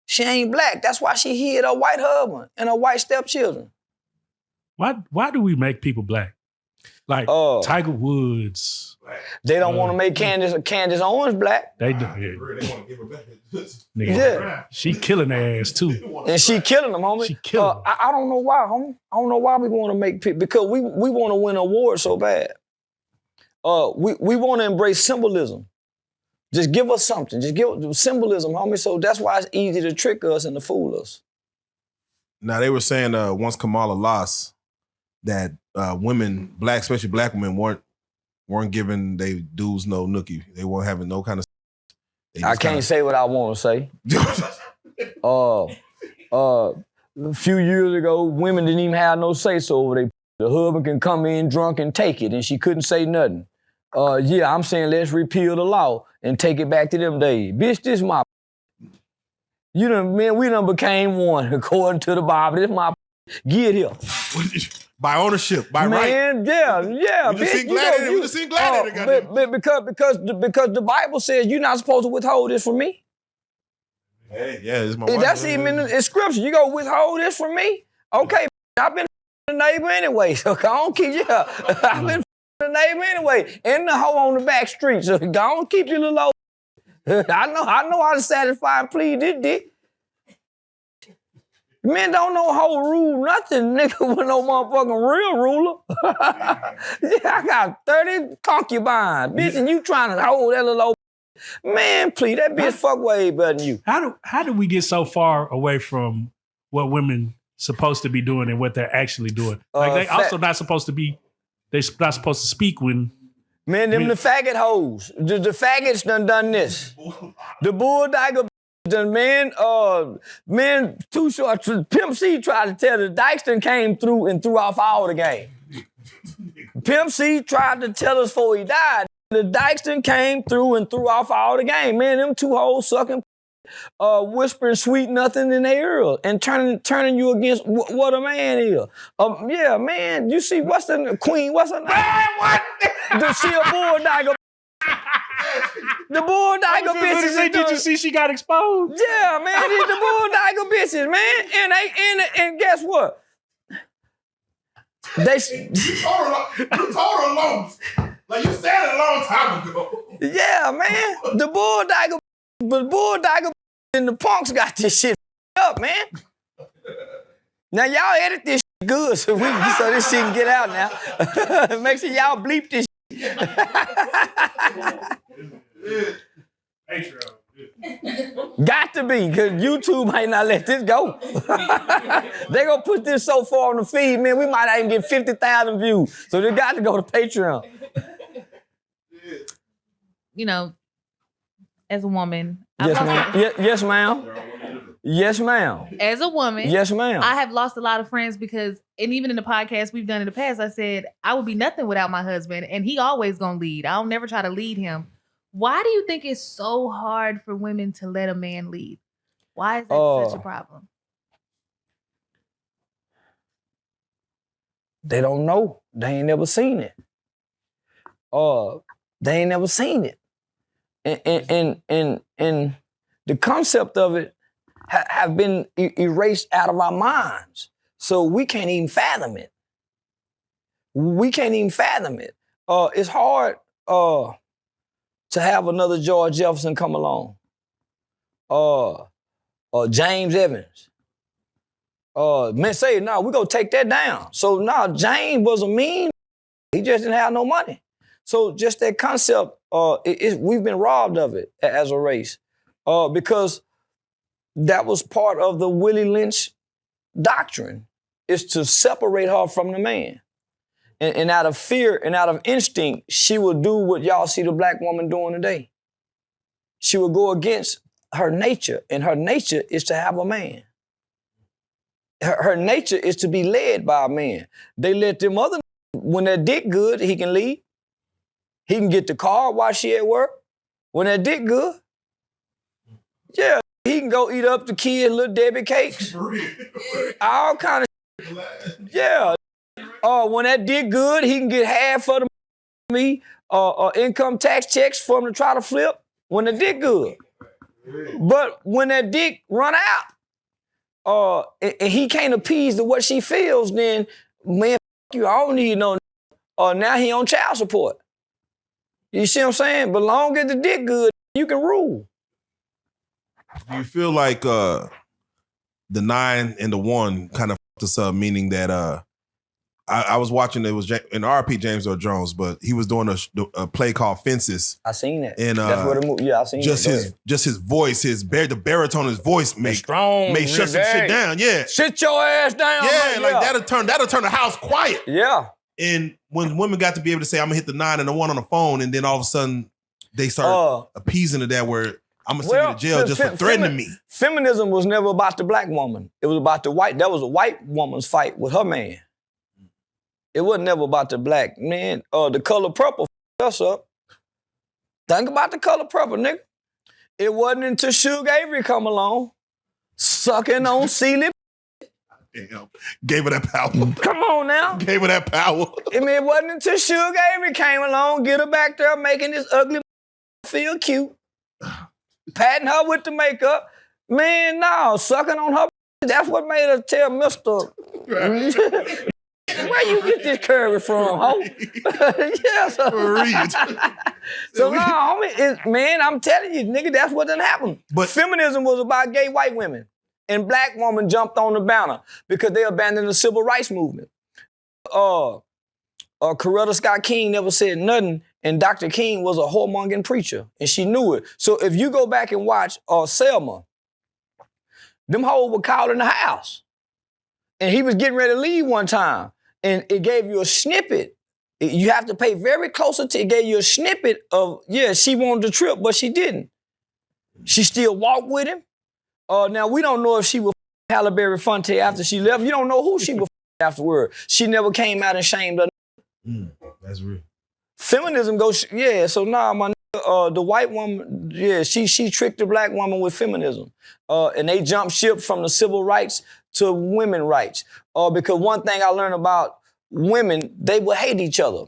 She ain't black. That's why she hid her white husband and her white stepchildren. Why do we make people black? Like Tiger Woods. They don't want to make Candace Owens black. They do. Yeah. They want to give her back. Yeah. She killing their ass too. And she killing them, homie. She killing them. I don't know why, homie. I don't know why we want to make people, because we want to win awards so bad. We want to embrace symbolism. Just give us something. Just give symbolism, homie. So that's why it's easy to trick us and to fool us. Now, they were saying once Kamala lost, that women, especially black women, weren't giving they dudes no nookie. They weren't having no kind of. I can't say what I want to say. A few years ago, women didn't even have no say-so over they. The husband can come in drunk and take it, and she couldn't say nothing. Yeah, I'm saying let's repeal the law and take it back to them days. Bitch, this my. We done became one according to the Bible. This my. Get here. By ownership, by right. Man, yeah. We just seen Gladiator. Because the Bible says you're not supposed to withhold this from me. Hey, yeah, it's my wife. That's even in scripture. You gonna withhold this from me? Okay, I've been the neighbor anyway, so go on keep I've been the neighbor anyway, and the hoe on the back street, so go on keep your little old. I know how to satisfy and plead this dick. Men don't know how to rule nothing, nigga, with no motherfucking real ruler. Yeah, I got 30 concubines, bitch, and you trying to hold that little old. Man, please, that bitch fuck way better than you. How do we get so far away from what women supposed to be doing and what they're actually doing? Like they also not supposed to be. They're not supposed to speak when. Man, them the faggot hoes. The faggots done this. The bulldigger. Man, too short. Pimp C tried to tell the Dykeston came through and threw off all the game. Pimp C tried to tell us before he died. The Dykeston came through and threw off all the game. Man, them two hoes sucking, whispering sweet nothing in their ear and turning you against what a man is. Yeah, man, you see, what's the queen? What's her name? What? She a bulldogger. The bulldogger bitches. Did you see she got exposed? Yeah, man, these the bulldogger bitches, man. And guess what? You told her long. Like you said it a long time ago. Yeah, man. The bulldogger and the punks got this shit up, man. Now y'all edit this shit good so this shit can get out now. Make sure y'all bleep this shit. Got to be, because YouTube might not let this go. They gonna put this so far on the feed, man, we might not even get 50,000 views. So they got to go to Patreon. You know, as a woman. Yes, ma'am. Yes, ma'am. Yes, ma'am. As a woman. Yes, ma'am. I have lost a lot of friends because, and even in the podcast we've done in the past, I said, I would be nothing without my husband, and he always gonna lead. I'll never try to lead him. Why do you think it's so hard for women to let a man lead? Why is that such a problem? They don't know. They ain't never seen it. They ain't never seen it. And the concept of it have been erased out of our minds. So we can't even fathom it. We can't even fathom it. It's hard to have another George Jefferson come along. James Evans. Men say, no, we're gonna take that down. So now James was a mean, he just didn't have no money. So just that concept, we've been robbed of it as a race. Because that was part of the Willie Lynch doctrine, is to separate her from the man. And out of fear and out of instinct, she will do what y'all see the black woman doing today. She will go against her nature, and her nature is to have a man. Her nature is to be led by a man. They let them other, when that dick good, he can lead. He can get the car while she at work. When that dick good, yeah, he can go eat up the kids' little Debbie cakes. All kind of, yeah. When that dick good, he can get half of me income tax checks for him to try to flip. When the dick good. But when that dick run out, and he can't appease to what she feels, then, man, you, I don't need no, now he on child support. You see what I'm saying? But long as the dick good, you can rule. Do you feel like the 9 and the 1 kind of fucked us up, meaning that I was watching, it was in RP James Earl Jones, but he was doing a play called Fences. I seen that. And that's what the movie. Yeah, I seen just that. Just his voice, the baritone of his voice made shut some shit down. Yeah, sit your ass down. Yeah, like that'll turn the house quiet. Yeah. And when women got to be able to say, "I'm gonna hit the 9 and the 1 on the phone," and then all of a sudden they start appeasing to that where I'm gonna send you to jail just for threatening me. Feminism was never about the black woman. It was about the white. That was a white woman's fight with her man. It wasn't never about the black man. The color purple f***ed us up. Think about the color purple, nigga. It wasn't until Suge Avery come along, sucking on Celie. Damn. Gave her that power. Come on now. Gave her that power. I mean, it wasn't until Suge Avery came along, get her back there making this ugly feel cute, patting her with the makeup. Man, no, sucking on her. That's what made her tell Mr. Where you get this curry from, ho? Yeah, so no, homie, man, I'm telling you, nigga, that's what done happened. But feminism was about gay white women, and black women jumped on the banner because they abandoned the civil rights movement. Coretta Scott King never said nothing, and Dr. King was a whoremongering preacher, and she knew it. So if you go back and watch Selma, them hoes were called in the house, and he was getting ready to leave one time. And it gave you a snippet. You have to pay very close attention. It gave you a snippet of, yeah, she wanted the trip, but she didn't. She still walked with him. Now, we don't know if she was Halle Berry Fonte after she left. You don't know who she was afterward. She never came out and shamed her. That's real. Feminism goes, yeah, so now my the white woman, yeah, she tricked the black woman with feminism. And they jumped ship from the civil rights to women rights. Because one thing I learned about women, they will hate each other.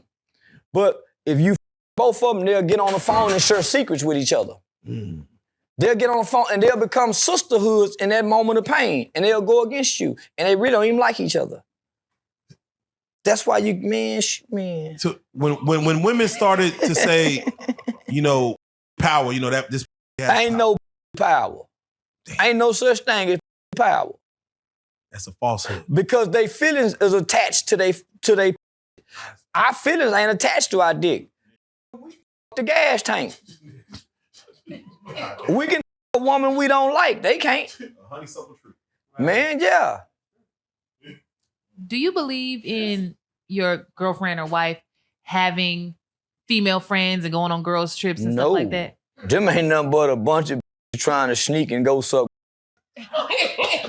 But if you both of them, they'll get on the phone and share secrets with each other. They'll get on the phone and they'll become sisterhoods in that moment of pain. And they'll go against you. And they really don't even like each other. That's why you, man. So when women started to say, you know, power, you know, that this ain't no power. Ain't no such thing as power. That's a falsehood. Because they feelings is attached to they. Our feelings ain't attached to our dick. The gas tank. We can a woman we don't like. They can't. Honeysuckle tree. Man, yeah. Do you believe in your girlfriend or wife having female friends and going on girls' trips and stuff like that? Them ain't nothing but a bunch of trying to sneak and go suck.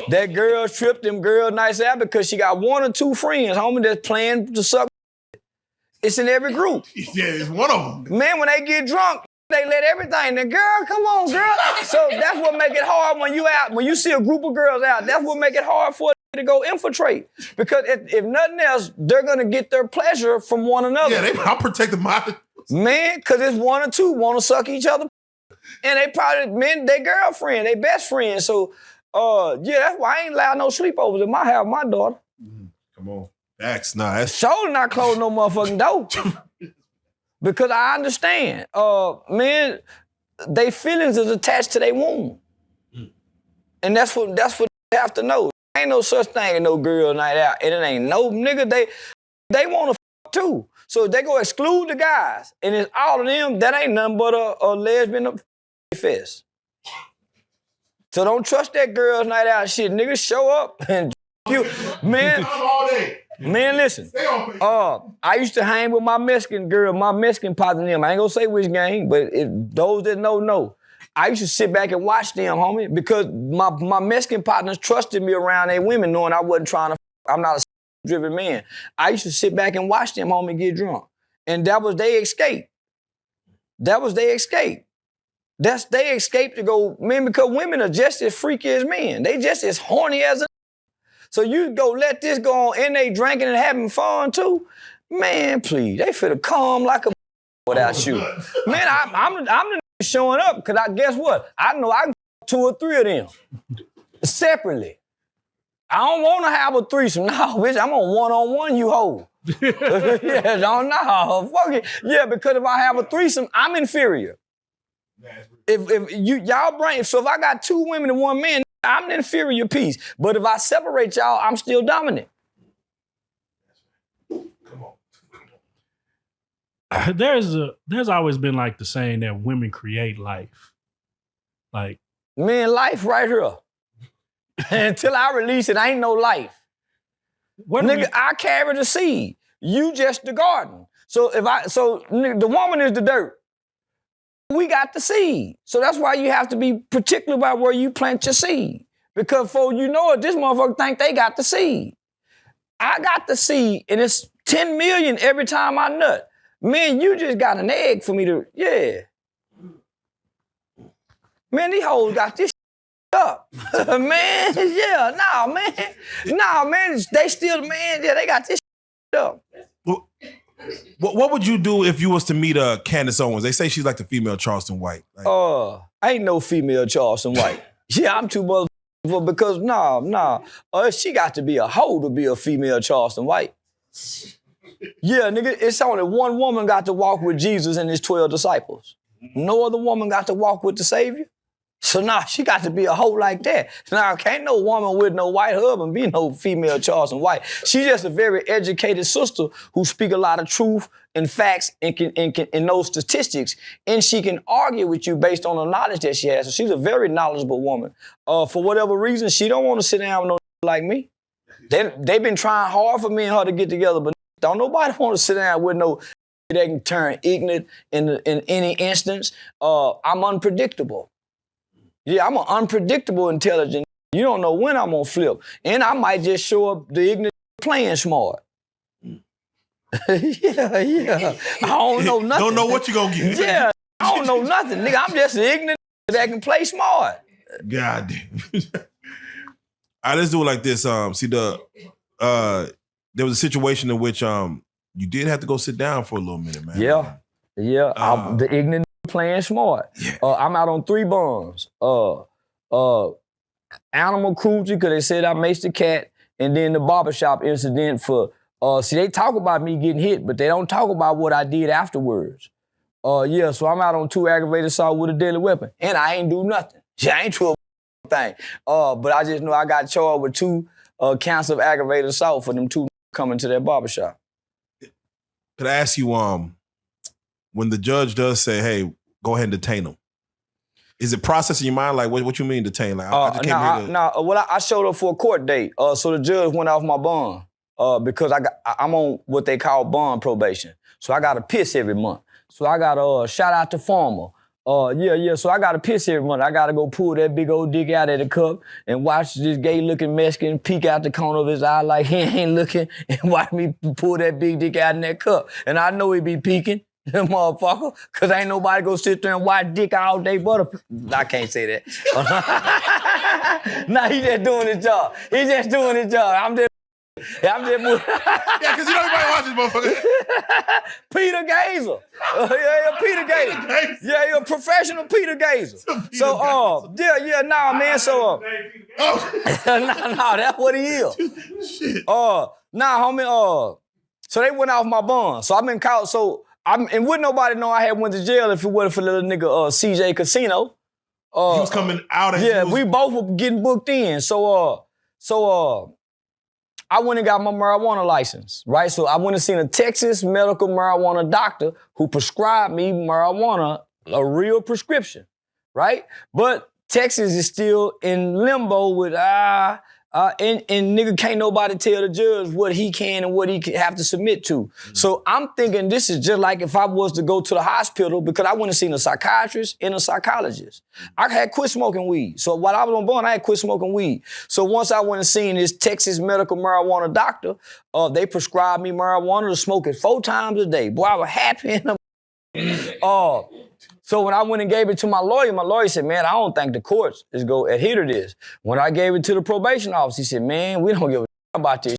That girl tripped them girl nights out because she got 1 or 2 friends, homie, that's playing to suck. It's in every group. Yeah, it's one of them. Man, when they get drunk, they let everything. The girl, come on, girl. So that's what make it hard when you out. When you see a group of girls out, that's what make it hard for to go infiltrate. Because if nothing else, they're gonna get their pleasure from one another. Yeah, I'm protecting my man, because it's 1 or 2 want to suck each other. And they probably, men, they girlfriend, they best friend. So, yeah, that's why I ain't allowed no sleepovers in my house, my daughter. Come on. That's sure not close no motherfucking door. Because I understand. Men, they feelings is attached to their womb. And that's what they have to know. Ain't no such thing as no girl night out. And it ain't no nigga, they want to f too. So if they go exclude the guys, and it's all of them, that ain't nothing but a lesbian fest. So don't trust that girls night out shit. Niggas show up and you. Man, man, listen. I used to hang with my Mexican girl, my Mexican partner them. I ain't gonna say which gang, but those that know. I used to sit back and watch them, homie, because my Mexican partners trusted me around their women, knowing I wasn't trying to, I'm not a driven man. I used to sit back and watch them, homie, get drunk. And that was their escape. That was their escape. That's their escape to go, man, because women are just as freaky as men. They just as horny as a. So you go let this go on and they drinking and having fun too? Man, please, they finna come like a without you. Man, I'm the showing up, because I guess what? I know I can 2 or 3 of them separately. I don't want to have a threesome. No, bitch, I'm on one-on-one, you hoe. Yeah, don't know. Fuck it. Yeah, because if I have a threesome, I'm inferior. If y'all bring, so if I got 2 women and 1 man, I'm the inferior piece. But if I separate y'all, I'm still dominant. There's always been like the saying that women create life. Like, man, life right here. Until I release it, ain't no life. Nigga, I carry the seed. You just the garden. So nigga, the woman is the dirt. We got the seed. So that's why you have to be particular about where you plant your seed. Because before you know it, this motherfucker think they got the seed. I got the seed, and it's 10 million every time I nut. Man, you just got an egg for me to, yeah. Man, these hoes got this up. Man, yeah, nah, man, they still, man, yeah, they got this up. What would you do if you was to meet Candace Owens? They say she's like the female Charleston White. Like, ain't no female Charleston White. Yeah, I'm too motherfucker because she got to be a hoe to be a female Charleston White. Yeah, nigga, it's only one woman got to walk with Jesus and his 12 disciples. No other woman got to walk with the Savior. So she got to be a hoe like that. Can't no woman with no white husband be no female Charleston White. She's just a very educated sister who speak a lot of truth and facts and knows statistics, and she can argue with you based on the knowledge that she has. So she's a very knowledgeable woman. For whatever reason, she don't want to sit down with no like me. They've been trying hard for me and her to get together, but don't nobody want to sit down with no that can turn ignorant in any instance. I'm unpredictable. Yeah, I'm an unpredictable intelligent. You don't know when I'm gonna flip. And I might just show up the ignorant playing smart. yeah. I don't know nothing. Don't know what you gonna get. Yeah, I don't know nothing. Nigga, I'm just an ignorant that can play smart. God damn. All right, let's do it like this. There was a situation in which you did have to go sit down for a little minute, man. Yeah. I'm the ignorant playing smart. Yeah. I'm out on 3 bonds. Animal cruelty, because they said I maced the cat, and then the barbershop incident for, see, they talk about me getting hit, but they don't talk about what I did afterwards. So I'm out on 2 aggravated assault with a deadly weapon, and I ain't do nothing. I ain't do a thing. But I just know I got charged with 2 counts of aggravated assault for them 2 coming to that barbershop. Could I ask you, when the judge does say, hey, go ahead and detain them, is it processing your mind? Like, what you mean detain? Like, I just came here to... I showed up for a court date. So the judge went off my bond because I'm on what they call bond probation. So I got to piss every month. So I got to shout out to Farmer. So I got to piss every month. I got to go pull that big old dick out of the cup and watch this gay-looking Mexican peek out the corner of his eye like he ain't looking and watch me pull that big dick out in that cup. And I know he be peeking. Motherfucker, because ain't nobody go sit there and watch dick all day but I can't say that. He just doing his job. He just doing his job. I'm just moving. Yeah, because you know everybody watches motherfucker. Peter Gazer. Peter Gazer. Yeah, you're a professional Peter Gazer. Man. So, that's what he is. Shit. Homie, so they went off my bond. So I've been caught, and wouldn't nobody know I had went to jail if it wasn't for the little nigga CJ Casino. He was coming out as we both were getting booked in. So I went and got my marijuana license, right? So I went and seen a Texas medical marijuana doctor who prescribed me marijuana, a real prescription, right? But Texas is still in limbo with and nigga can't nobody tell the judge what he can and what he have to submit to. Mm-hmm. So I'm thinking this is just like if I was to go to the hospital because I went and seen a psychiatrist and a psychologist. I had quit smoking weed. So while I was on bond, I had quit smoking weed. So once I went and seen this Texas medical marijuana doctor, they prescribed me marijuana to smoke it 4 times a day. Boy, I was happy in the So when I went and gave it to my lawyer said, man, I don't think the courts is going to adhere to this. When I gave it to the probation office, he said, man, we don't give a about this.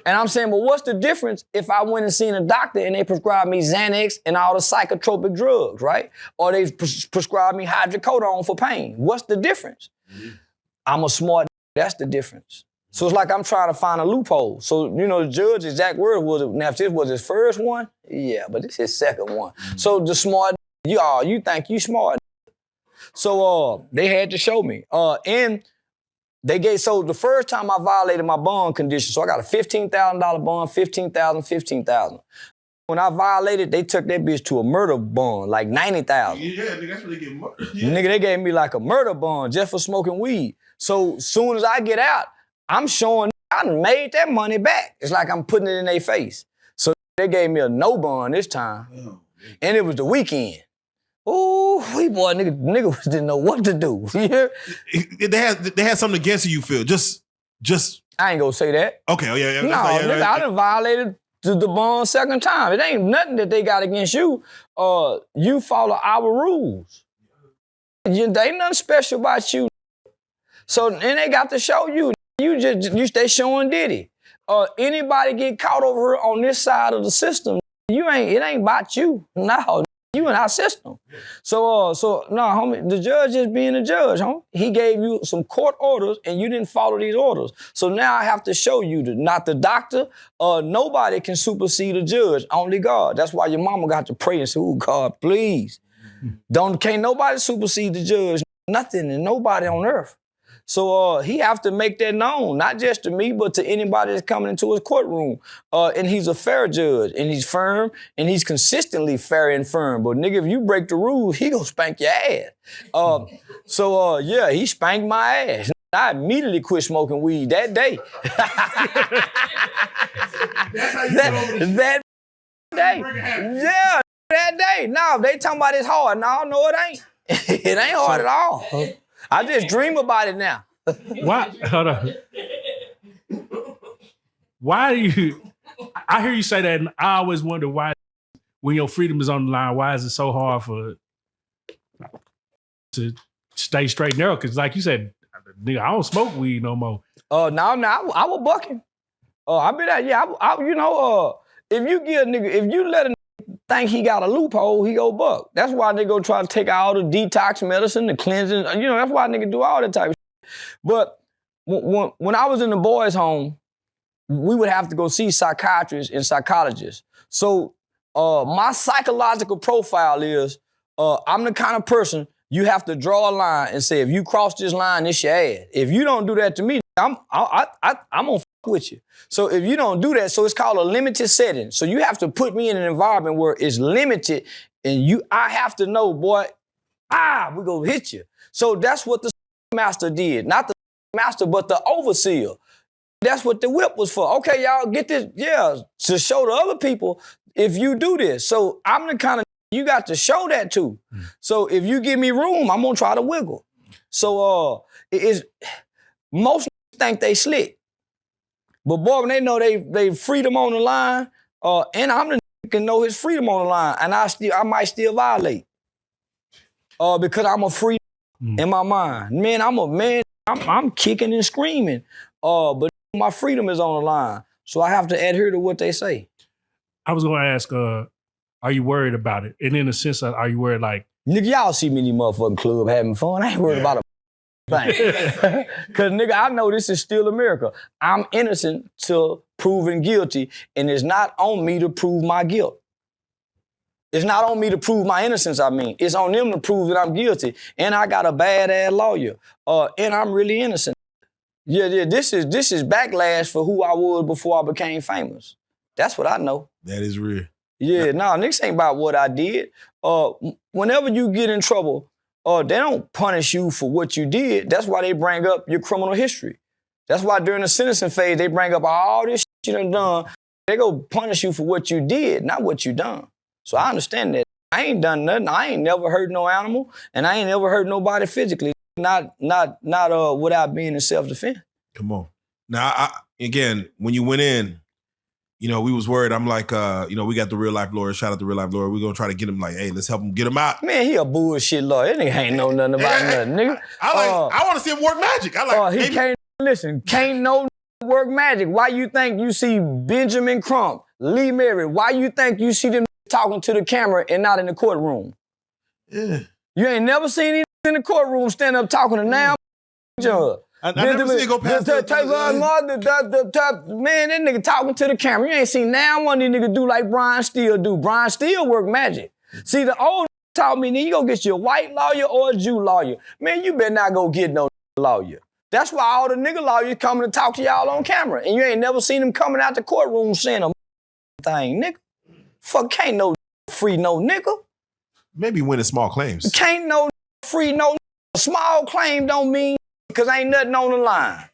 And I'm saying, well, what's the difference if I went and seen a doctor and they prescribed me Xanax and all the psychotropic drugs, right? Or they prescribed me hydrocodone for pain. What's the difference? Mm-hmm. I'm a smart, that's the difference. So it's like I'm trying to find a loophole. So, the judge, exact word was, now if this was his first one, yeah, but this is his second one. Mm-hmm. So the smart, you think you smart. So they had to show me. And they so the first time I violated my bond condition, so I got a $15,000 bond, $15,000. when I violated, they took that bitch to a murder bond, like 90,000. Yeah, nigga, that's what they get murdered. Nigga, they gave me like a murder bond just for smoking weed. So soon as I get out, I'm showing I done made that money back. It's like I'm putting it in their face. So they gave me a no bond this time. Oh, and it was the weekend. Ooh, boy, nigga didn't know what to do. You hear? They had something against you, Phil. Just. I ain't gonna say that. Okay, oh yeah. No, nigga, I done violated the bond second time. It ain't nothing that they got against you. You follow our rules. There ain't nothing special about you. So, and they got to show you. They showing Diddy. Anybody get caught over here on this side of the system, it ain't about you. No, you in our system. So no, homie, the judge is being a judge, homie. He gave you some court orders and you didn't follow these orders. So now I have to show you that not the doctor, nobody can supersede a judge, only God. That's why your mama got to pray and say, oh, God, please. Can't nobody supersede the judge, nothing and nobody on earth. So he have to make that known, not just to me, but to anybody that's coming into his courtroom. And he's a fair judge, and he's firm, and he's consistently fair and firm. But nigga, if you break the rules, he gonna spank your ass. Yeah, he spanked my ass. I immediately quit smoking weed that day. That's how you get over this. That day. Yeah, that day. No, they talking about it's hard. No, it ain't. It ain't hard at all. I just dream about it now. Why? Hold on. Why do you? I hear you say that, and I always wonder why, when your freedom is on the line, why is it so hard to stay straight and narrow? Because, like you said, nigga, I don't smoke weed no more. I was bucking. I be that. Yeah, if you give a nigga, if you let a nigga think he got a loophole, he go buck. That's why they go try to take out all the detox medicine, the cleansing. That's why nigga do all that type of shit. But when I was in the boys' home, we would have to go see psychiatrists and psychologists. So my psychological profile is I'm the kind of person you have to draw a line and say, if you cross this line, it's your ass. If you don't do that to me, I'm gonna with you. So if you don't do that, so it's called a limited setting. So you have to put me in an environment where it's limited and I have to know, boy, we gonna hit you. So that's what the master did. Not the master, but the overseer. That's what the whip was for. Okay, y'all get this, to show the other people if you do this. So I'm the kind of you got to show that to. So if you give me room, I'm gonna try to wiggle. So most think they slick. But boy, when they know they freedom on the line, and I'm the nigga can know his freedom on the line, and I might still violate. Because I'm a free in my mind. Man, I'm kicking and screaming. But my freedom is on the line. So I have to adhere to what they say. I was gonna ask, are you worried about it? And in a sense, are you worried like, nigga, y'all see me in the motherfucking club having fun. I ain't worried about a thing. Cause nigga, I know this is still America. I'm innocent till proven guilty, and it's not on me to prove my guilt. It's not on me to prove my innocence, It's on them to prove that I'm guilty. And I got a bad-ass lawyer. And I'm really innocent. Yeah, this is backlash for who I was before I became famous. That's what I know. That is real. Yeah, niggas ain't about what I did. Whenever you get in trouble, they don't punish you for what you did. That's why they bring up your criminal history. That's why during the sentencing phase, they bring up all this shit you done done. They go punish you for what you did, not what you done. So I understand that. I ain't done nothing. I ain't never hurt no animal, and I ain't never hurt nobody physically. Not without being in self-defense. Come on. Now, again, when you went in, we was worried. I'm like, we got the Reallyfe lawyer. Shout out to Reallyfe lawyer. We're gonna try to get him. Like, hey, let's help him get him out. Man, he a bullshit lawyer. That nigga ain't know nothing about nothing, nigga. I want to see him work magic. Can't no work magic. Why you think you see Benjamin Crump, Lee Merritt? Why you think you see them talking to the camera and not in the courtroom? Yeah. You ain't never seen him in the courtroom stand up talking to now judge. I never seen it go past man, that nigga talking to the camera. You ain't seen now one of these niggas do like Brian Steele do. Brian Steele work magic. See, the old taught me, you go get you a white lawyer or a Jew lawyer. Man, you better not go get no lawyer. That's why all the nigga lawyers coming to talk to y'all on camera. And you ain't never seen them coming out the courtroom saying a thing, nigga. Fuck, can't no free no nigga. Maybe winning small claims. Can't no free no small claim don't mean because ain't nothing on the line.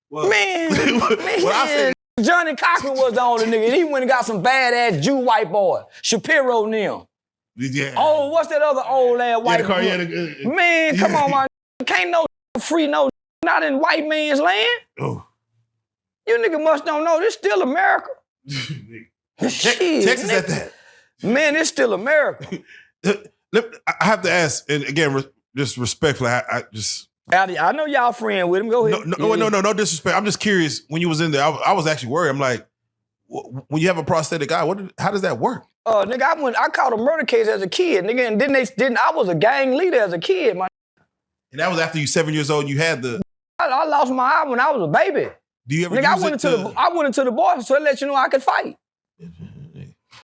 Well, Man, well, I said, Johnny Cochran was the only nigga. He went and got some badass Jew white boy, Shapiro and them. yeah. Oh, what's that other old ass white boy? Man, come on, man. Can't no free no not in white man's land. Oh. You nigga must don't know this still America. Shit, Texas nigga. at that. Man, it's still America. I have to ask, and again, just respectfully, I just. I know y'all friend with him. Go ahead. No disrespect. I'm just curious. When you was in there, I was actually worried. I'm like, when you have a prosthetic eye, how does that work? Nigga, I caught a murder case as a kid, nigga, and I was a gang leader as a kid, man. And that was after you 7 years old and you had the... I lost my eye when I was a baby. Do you ever nigga, I went into the boys so it let you know I could fight.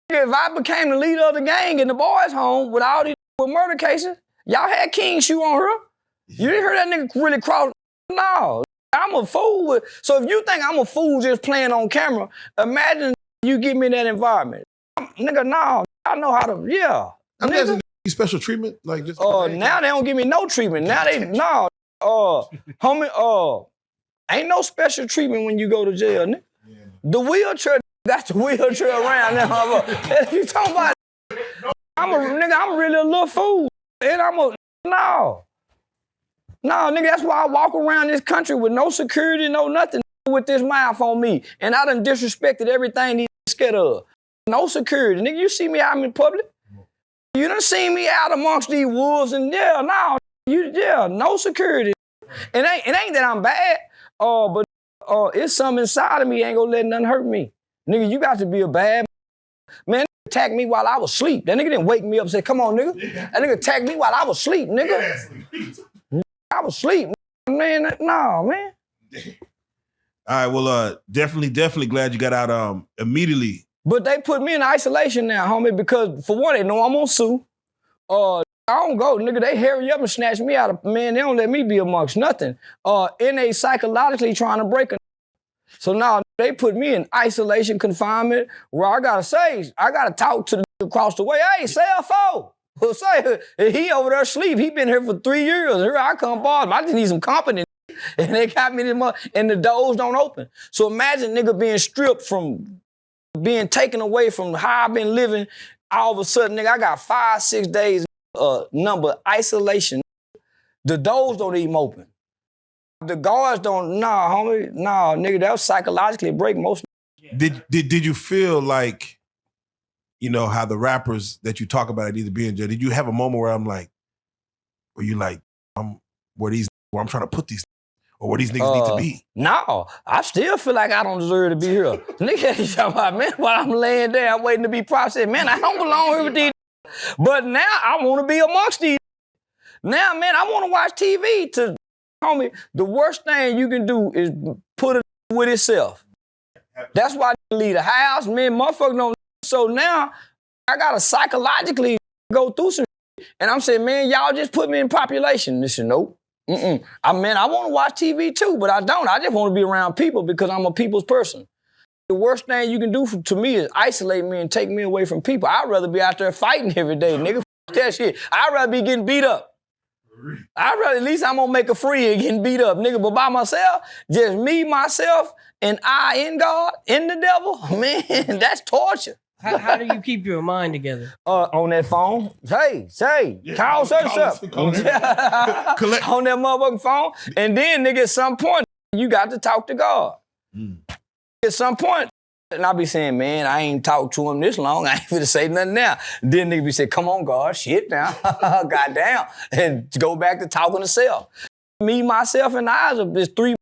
If I became the leader of the gang in the boys' home with all these murder cases, y'all had King shoe on her. You didn't hear that nigga really cross. No, I'm a fool. So if you think I'm a fool just playing on camera, imagine you give me that environment. Nigga, no, I know how to, yeah. I'm asking you special treatment? Like just now they don't give me no treatment. Now they, no. Homie, ain't no special treatment when you go to jail, nigga. Yeah. The wheelchair, that's the wheelchair around now. You talking about, I'm really a little fool. And no, nigga, that's why I walk around this country with no security, no nothing with this mouth on me. And I done disrespected everything these scared of. No security. Nigga, you see me out in public? You done seen me out amongst these wolves and no security. It ain't that I'm bad, but it's something inside of me ain't gonna let nothing hurt me. Nigga, you got to be a bad man. Attacked me while I was asleep. That nigga didn't wake me up and say, come on, nigga. That nigga attacked me while I was asleep, nigga. I was asleep, man. No, man. All right, well, definitely glad you got out immediately. But they put me in isolation now, homie, because for one, they know I'm gonna sue. I don't go, nigga. They hurry up and snatch me out of, man, they don't let me be amongst nothing. And they psychologically trying to break a. So now they put me in isolation confinement where I gotta talk to the across the way. Hey, CFO. Well, say, he over there asleep. He been here for 3 years. Here I come, boss. I just need some company. And they got me this month, and the doors don't open. So imagine nigga being stripped from being taken away from how I've been living. All of a sudden, nigga, I got 5-6 days number isolation. The doors don't even open. The guards don't, homie, nigga, that was psychologically break most. Did you feel like, you know, how the rappers that you talk about at either being jail, did you have a moment where where I'm trying to put these, or where these niggas need to be? No, I still feel like I don't deserve to be here. Nigga, you talking about, man, while I'm laying there, I'm waiting to be processed. Man, I don't belong here with these. But now I want to be amongst these. Now, man, I want to watch TV. Homie, the worst thing you can do is put it with itself. That's why I leave the house, man, motherfucker don't. So now I gotta psychologically go through some shit. And I'm saying, man, y'all just put me in population. They said, nope. I want to watch TV too, but I don't. I just want to be around people because I'm a people's person. The worst thing you can do to me is isolate me and take me away from people. I'd rather be out there fighting every day, nigga. F that shit. I'd rather be getting beat up. At least I'm gonna make a free and getting beat up, nigga. But by myself, just me, myself, and I in God, in the devil, man, that's torture. How do you keep your mind together? On that phone. Call such up. On that motherfucking phone. And then, nigga, at some point, you got to talk to God. At some point, and I be saying, man, I ain't talked to him this long. I ain't finna say nothing now. Then nigga be saying, come on, God, shit now. Goddamn. And go back to talking to self. Me, myself, and I is 3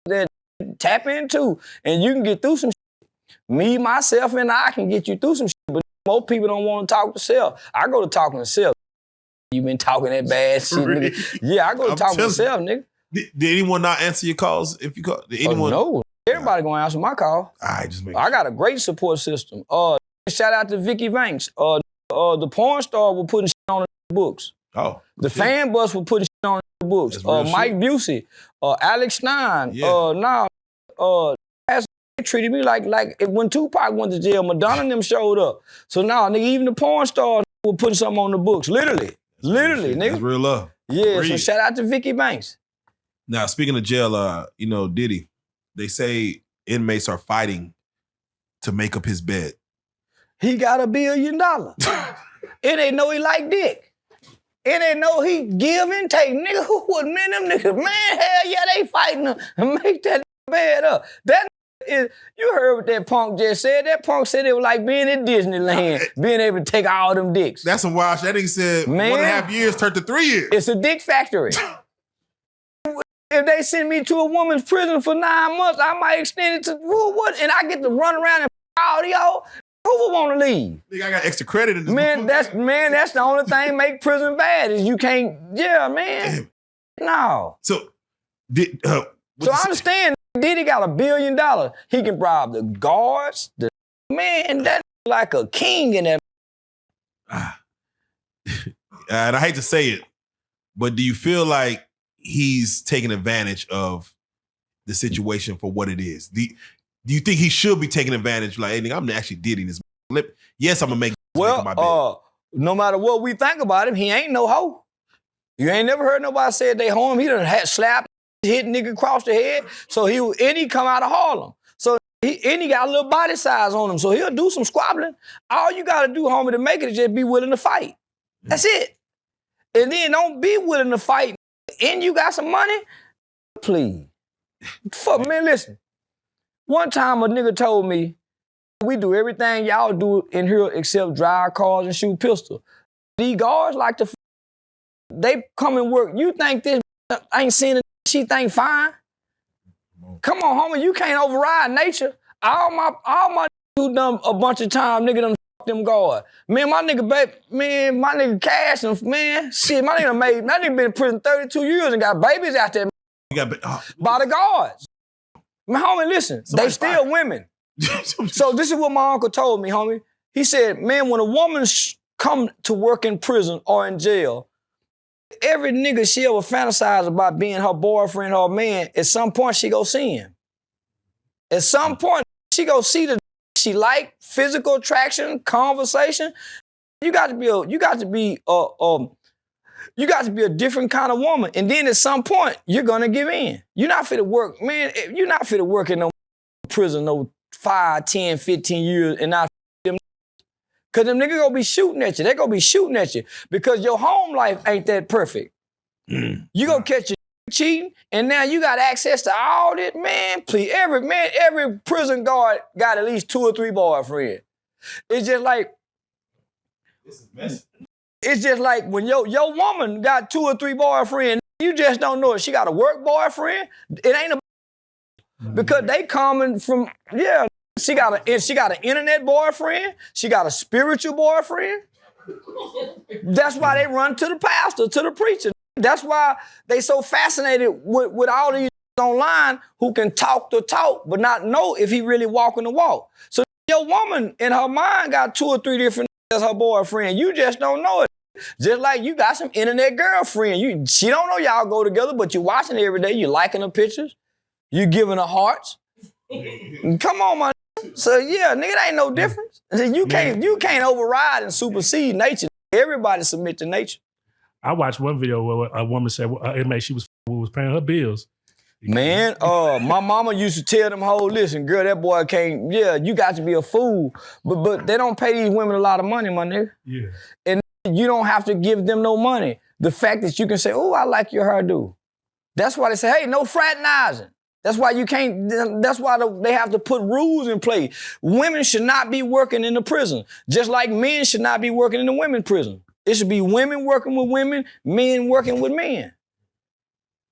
that tap into, and you can get through some shit. Me, myself, and I can get you through some shit, but most people don't want to talk to self. I go to talking to self. You been talking that bad shit, nigga. Yeah, I go to talking to self, nigga. Did anyone not answer your calls if you call? Did anyone? No. Everybody gonna answer my call. I got a great support system. Shout out to Vicky Banks. The porn star will put shit on the books. Oh. The fan bus will put shit on the books. Mike Busey, Alex Stein. They treated me like when Tupac went to jail, Madonna and them showed up. So now, nigga, even the porn stars were putting something on the books. Literally, nigga. That's real love. Yeah, Breathe. so shout out to Vicky Banks. Now, speaking of jail, Diddy, they say inmates are fighting to make up his bed. He got $1 billion. It ain't know he like dick. It ain't know he give and take. Nigga, who would man them niggas? Man, hell yeah, they fighting to make that bed up. That is, you heard what that punk just said. That punk said it was like being in Disneyland, being able to take all them dicks. That's some wild shit. That nigga said Man, 1.5 years turned to 3 years. It's a dick factory. If they send me to a woman's prison for 9 months, I might extend it to what? And I get to run around and all y'all. Who would want to leave? Nigga, I got extra credit in this. Man, that's the only thing make prison bad is you can't. Yeah, man. No. So, I understand. Diddy got $1 billion. He can bribe the guards. Man, that like a king in that. And I hate to say it, but do you feel like he's taking advantage of the situation for what it is? Do you think he should be taking advantage? Like, hey, nigga, I'm actually Diddy this. Yes, I'm gonna make my bed. No matter what we think about him, he ain't no hoe. You ain't never heard nobody say they hoe him. He done had slapped, hit nigga across the head. So he come out of Harlem. So he got a little body size on him. So he'll do some squabbling. All you gotta do, homie, to make it is just be willing to fight. That's it. And then don't be willing to fight. And you got some money, please. Fuck, man, listen. One time a nigga told me, we do everything y'all do in here except drive cars and shoot pistols. These guards like to, they come and work. You think this ain't seen it, she think fine? Come on, homie, you can't override nature. All my who done a bunch of time, nigga done fuck them guards. Man, my nigga Cash, and man, shit, my nigga been in prison 32 years and got babies out there by the guards. Man, homie, listen, they still women. So this is what my uncle told me, homie. He said, man, when a woman come to work in prison or in jail, every nigga she ever fantasize about being her boyfriend or man, at some point she go see him. At some point, she go see the she like, physical attraction, conversation. You got to be a different kind of woman. And then at some point, you're gonna give in. You're not fit to work, man. You're not fit to work in no prison no 5, 10, 15 years and not them. Cause them niggas gonna be shooting at you. They gonna be shooting at you because your home life ain't that perfect. You gonna catch you cheating, and now you got access to all this, man. Please, every prison guard got at least 2 or 3 boyfriends. It's just like, when your woman got 2 or 3 boyfriends, you just don't know it. She got a work boyfriend. It ain't because they coming from, yeah, she got an internet boyfriend. She got a spiritual boyfriend. That's why they run to the pastor, to the preacher. That's why they so fascinated with all these online who can talk the talk but not know if he really walking the walk. So your woman in her mind got 2 or 3 different as her boyfriend. You just don't know it. Just like you got some internet girlfriend. She don't know y'all go together, but you watching her every day. You liking her pictures. You giving her hearts. Come on, my. So yeah, nigga, it ain't no difference. You can't override and supersede nature. Everybody submit to nature. I watched one video where a woman said inmate she was paying her bills. Man, my mama used to tell them hoes, listen, girl, that boy can't, yeah, you got to be a fool. But they don't pay these women a lot of money, my nigga. Yeah. And you don't have to give them no money. The fact that you can say, oh, I like your hairdo. That's why they say, hey, no fraternizing. That's why you can't, that's why they have to put rules in place. Women should not be working in the prison, just like men should not be working in the women's prison. It should be women working with women, men working with men.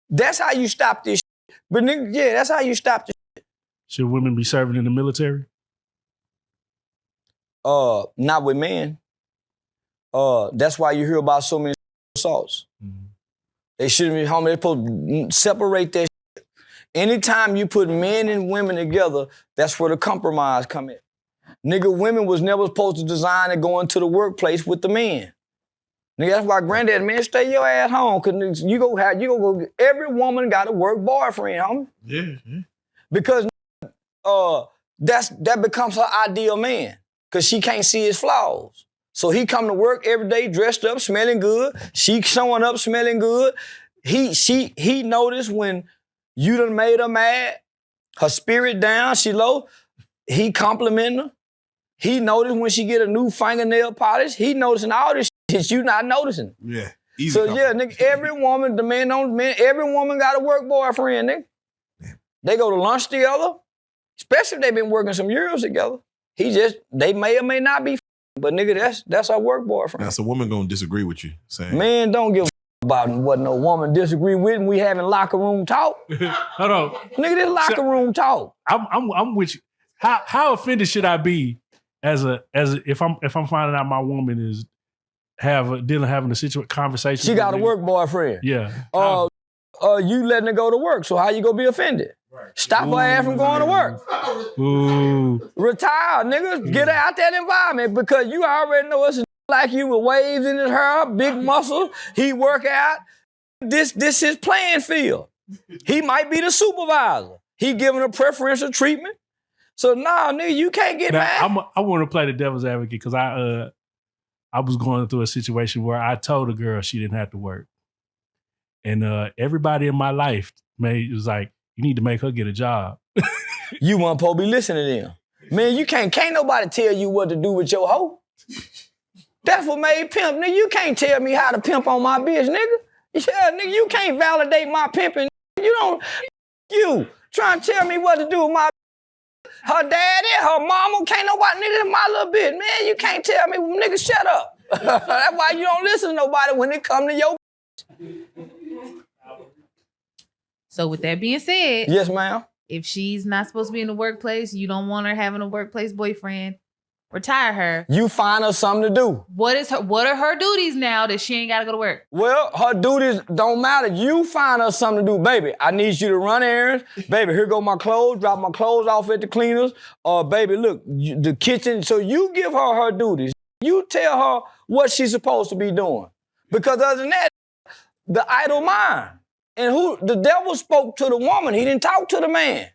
That's how you stop this shit. But nigga, yeah, that's how you stop this shit. Should women be serving in the military? Not with men. That's why you hear about so many assaults. Mm-hmm. They shouldn't be home. They're supposed to separate that shit. Anytime you put men and women together, that's where the compromise come in. Nigga, women was never supposed to design and go into the workplace with the men. Nigga, that's why granddad, man, stay your ass home, cause you go every woman got a work boyfriend, homie. Yeah. Because that becomes her ideal man because she can't see his flaws. So he come to work every day dressed up, smelling good. She showing up, smelling good. He noticed when you done made her mad, her spirit down, she low. He complimenting her. He noticed when she get a new fingernail polish. He noticing all this shit you not noticing. Yeah. Easy So yeah, nigga, every woman, the man on men, every woman got a work boyfriend, nigga. They go to lunch together, especially if they been working some years together. They may or may not be, but nigga, that's our work boyfriend. Now, so a woman gonna disagree with you, saying, Man, don't give a about what no woman disagree with, and we having locker room talk. Hold on, Nigga, this locker room talk. I'm with you. How offended should I be if I'm finding out my woman is having a conversation? She got a work boyfriend. Yeah. You letting her go to work, so how you gonna be offended? Stop her ass from going to work. Ooh. Retire, nigga. Get her out that environment because you already know it's a like you with waves in his hair, big muscles. He work out. This his playing field. He might be the supervisor. He giving her preferential treatment. So nah, nigga, you can't get mad. I want to play the devil's advocate because I was going through a situation where I told a girl she didn't have to work. And everybody in my life was like, you need to make her get a job. You weren't supposed to be listening to them. Man, you can't nobody tell you what to do with your hoe. That's what made pimp, nigga. You can't tell me how to pimp on my bitch, nigga. Yeah, nigga, you can't validate my pimping. You trying to tell me what to do with my her daddy, her mama, can't nobody, nigga, my little bitch. Man, you can't tell me, nigga, shut up. That's why you don't listen to nobody when it come to your So with that being said, yes, ma'am. If she's not supposed to be in the workplace, you don't want her having a workplace boyfriend, retire her. You find her something to do. What are her duties now that she ain't gotta go to work? Well, her duties don't matter. You find her something to do. Baby, I need you to run errands. Baby, here go my clothes. Drop my clothes off at the cleaners. Baby, look, the kitchen. So you give her duties. You tell her what she's supposed to be doing. Because other than that, the idle mind. And the devil spoke to the woman. He didn't talk to the man.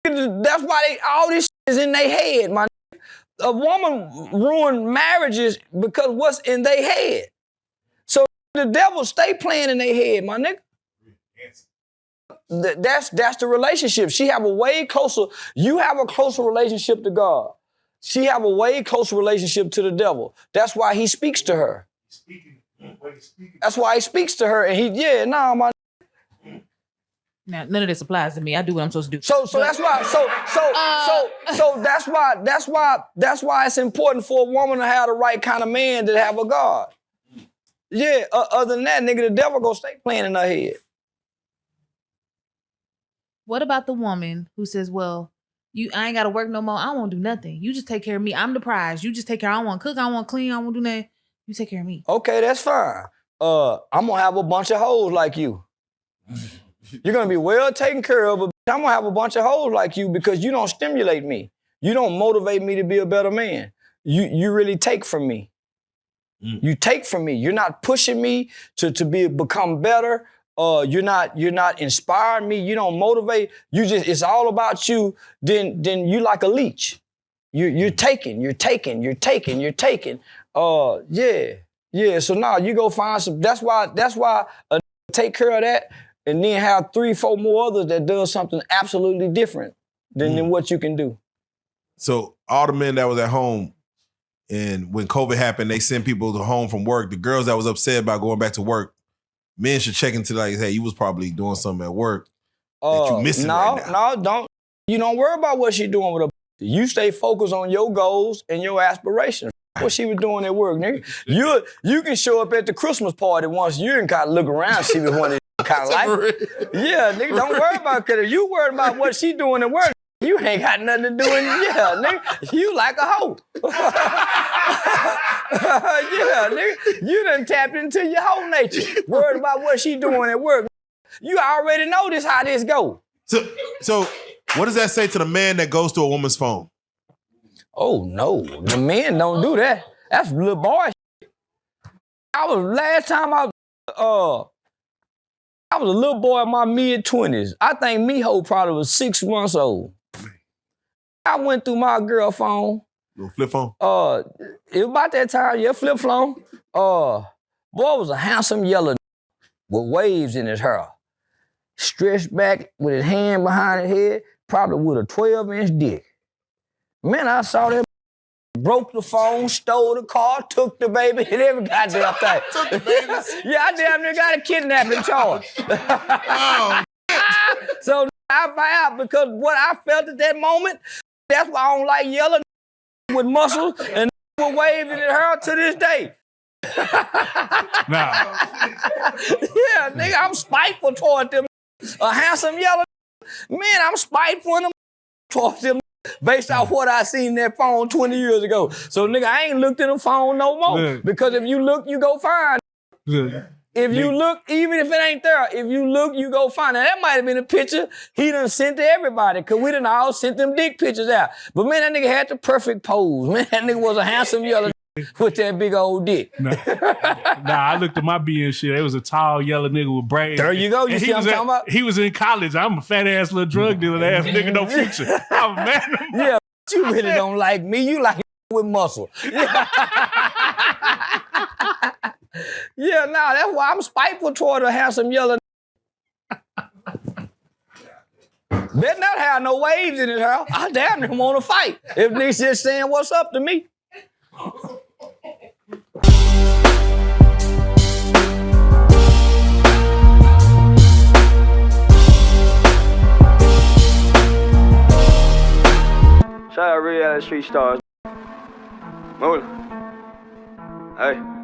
That's why all this is in their head, my nigga. A woman ruined marriages because what's in their head. So the devil stay playing in their head, my nigga. That's the relationship. She have a way closer, you have a closer relationship to God. She have a way closer relationship to the devil. That's why he speaks to her. That's why he speaks to her, and my. Now, none of this applies to me. I do what I'm supposed to do. So that's why. That's why it's important for a woman to have the right kind of man to have a God. Yeah. Other than that, nigga, the devil gonna stay playing in her head. What about the woman who says, "Well, I ain't gotta work no more. I won't do nothing. You just take care of me. I'm the prize. You just take care. I don't want to cook. I don't want to clean. I don't want to do nothing. You take care of me." Okay, that's fine. I'm gonna have a bunch of hoes like you. You're gonna be well taken care of, but I'm gonna have a bunch of hoes like you because you don't stimulate me. You don't motivate me to be a better man. You really take from me. You take from me. You're not pushing me to become better. You're not inspiring me. You don't motivate. It's all about you. Then you like a leech. You're taking. Yeah. So now you go find some. That's why take care of that, and then have 3-4 more others that does something absolutely different than what you can do. So all the men that was at home, and when COVID happened, they sent people to home from work. The girls that was upset about going back to work, men should check into like, hey, you was probably doing something at work that you missing right now. No, don't. You don't worry about what she doing with her. You stay focused on your goals and your aspirations. What she was doing at work, nigga. You can show up at the Christmas party once a year and kind of look around and see what one is kind of like. Yeah, nigga, don't worry about it. Because if you worried about what she doing at work, you ain't got nothing to do in nigga. You like a hoe. Yeah, nigga. You done tapped into your whole nature. Worried about what she doing at work. You already know how this go. So what does that say to the man that goes to a woman's phone? Oh, no. The men don't do that. That's little boy shit. Last time I was a little boy in my mid-20s. I think Miho probably was 6 months old. I went through my girl phone. Little flip phone. It was about that time, yeah, flip phone. Boy was a handsome yellow with waves in his hair. Stretched back with his hand behind his head, probably with a 12-inch dick. Man, I saw that broke the phone, stole the car, took the baby, and every goddamn thing. Took the babies? Yeah, I damn near got a kidnapping charge. Oh. So I vowed because what I felt at that moment, that's why I don't like yellow with muscle and with waving at her to this day. Nah. Yeah, nigga, I'm spiteful toward them. A handsome yellow man, I'm spiteful in them towards them based off what I seen in that phone 20 years ago. So nigga, I ain't looked in the phone no more. Look. Because if you look, you go find. Look. If you look, even if it ain't there, if you look, you go find it. That might have been a picture he done sent to everybody, because we done all sent them dick pictures out. But man, that nigga had the perfect pose. Man, that nigga was a handsome yellow with that big old dick. Nah, I looked at my B and shit. It was a tall yellow nigga with braids. There you go. You And see what I'm talking about? He was in college. I'm a fat ass little drug dealer ass nigga, no future. I'm mad at him. Yeah, you really don't like me. You like with muscle. Yeah, nah, that's why I'm spiteful toward a handsome yellow. Better not have no waves in his house. I damn near want to fight if niggas just saying what's up to me. Shout out Reallyfe Street Starz. Move it. Hey.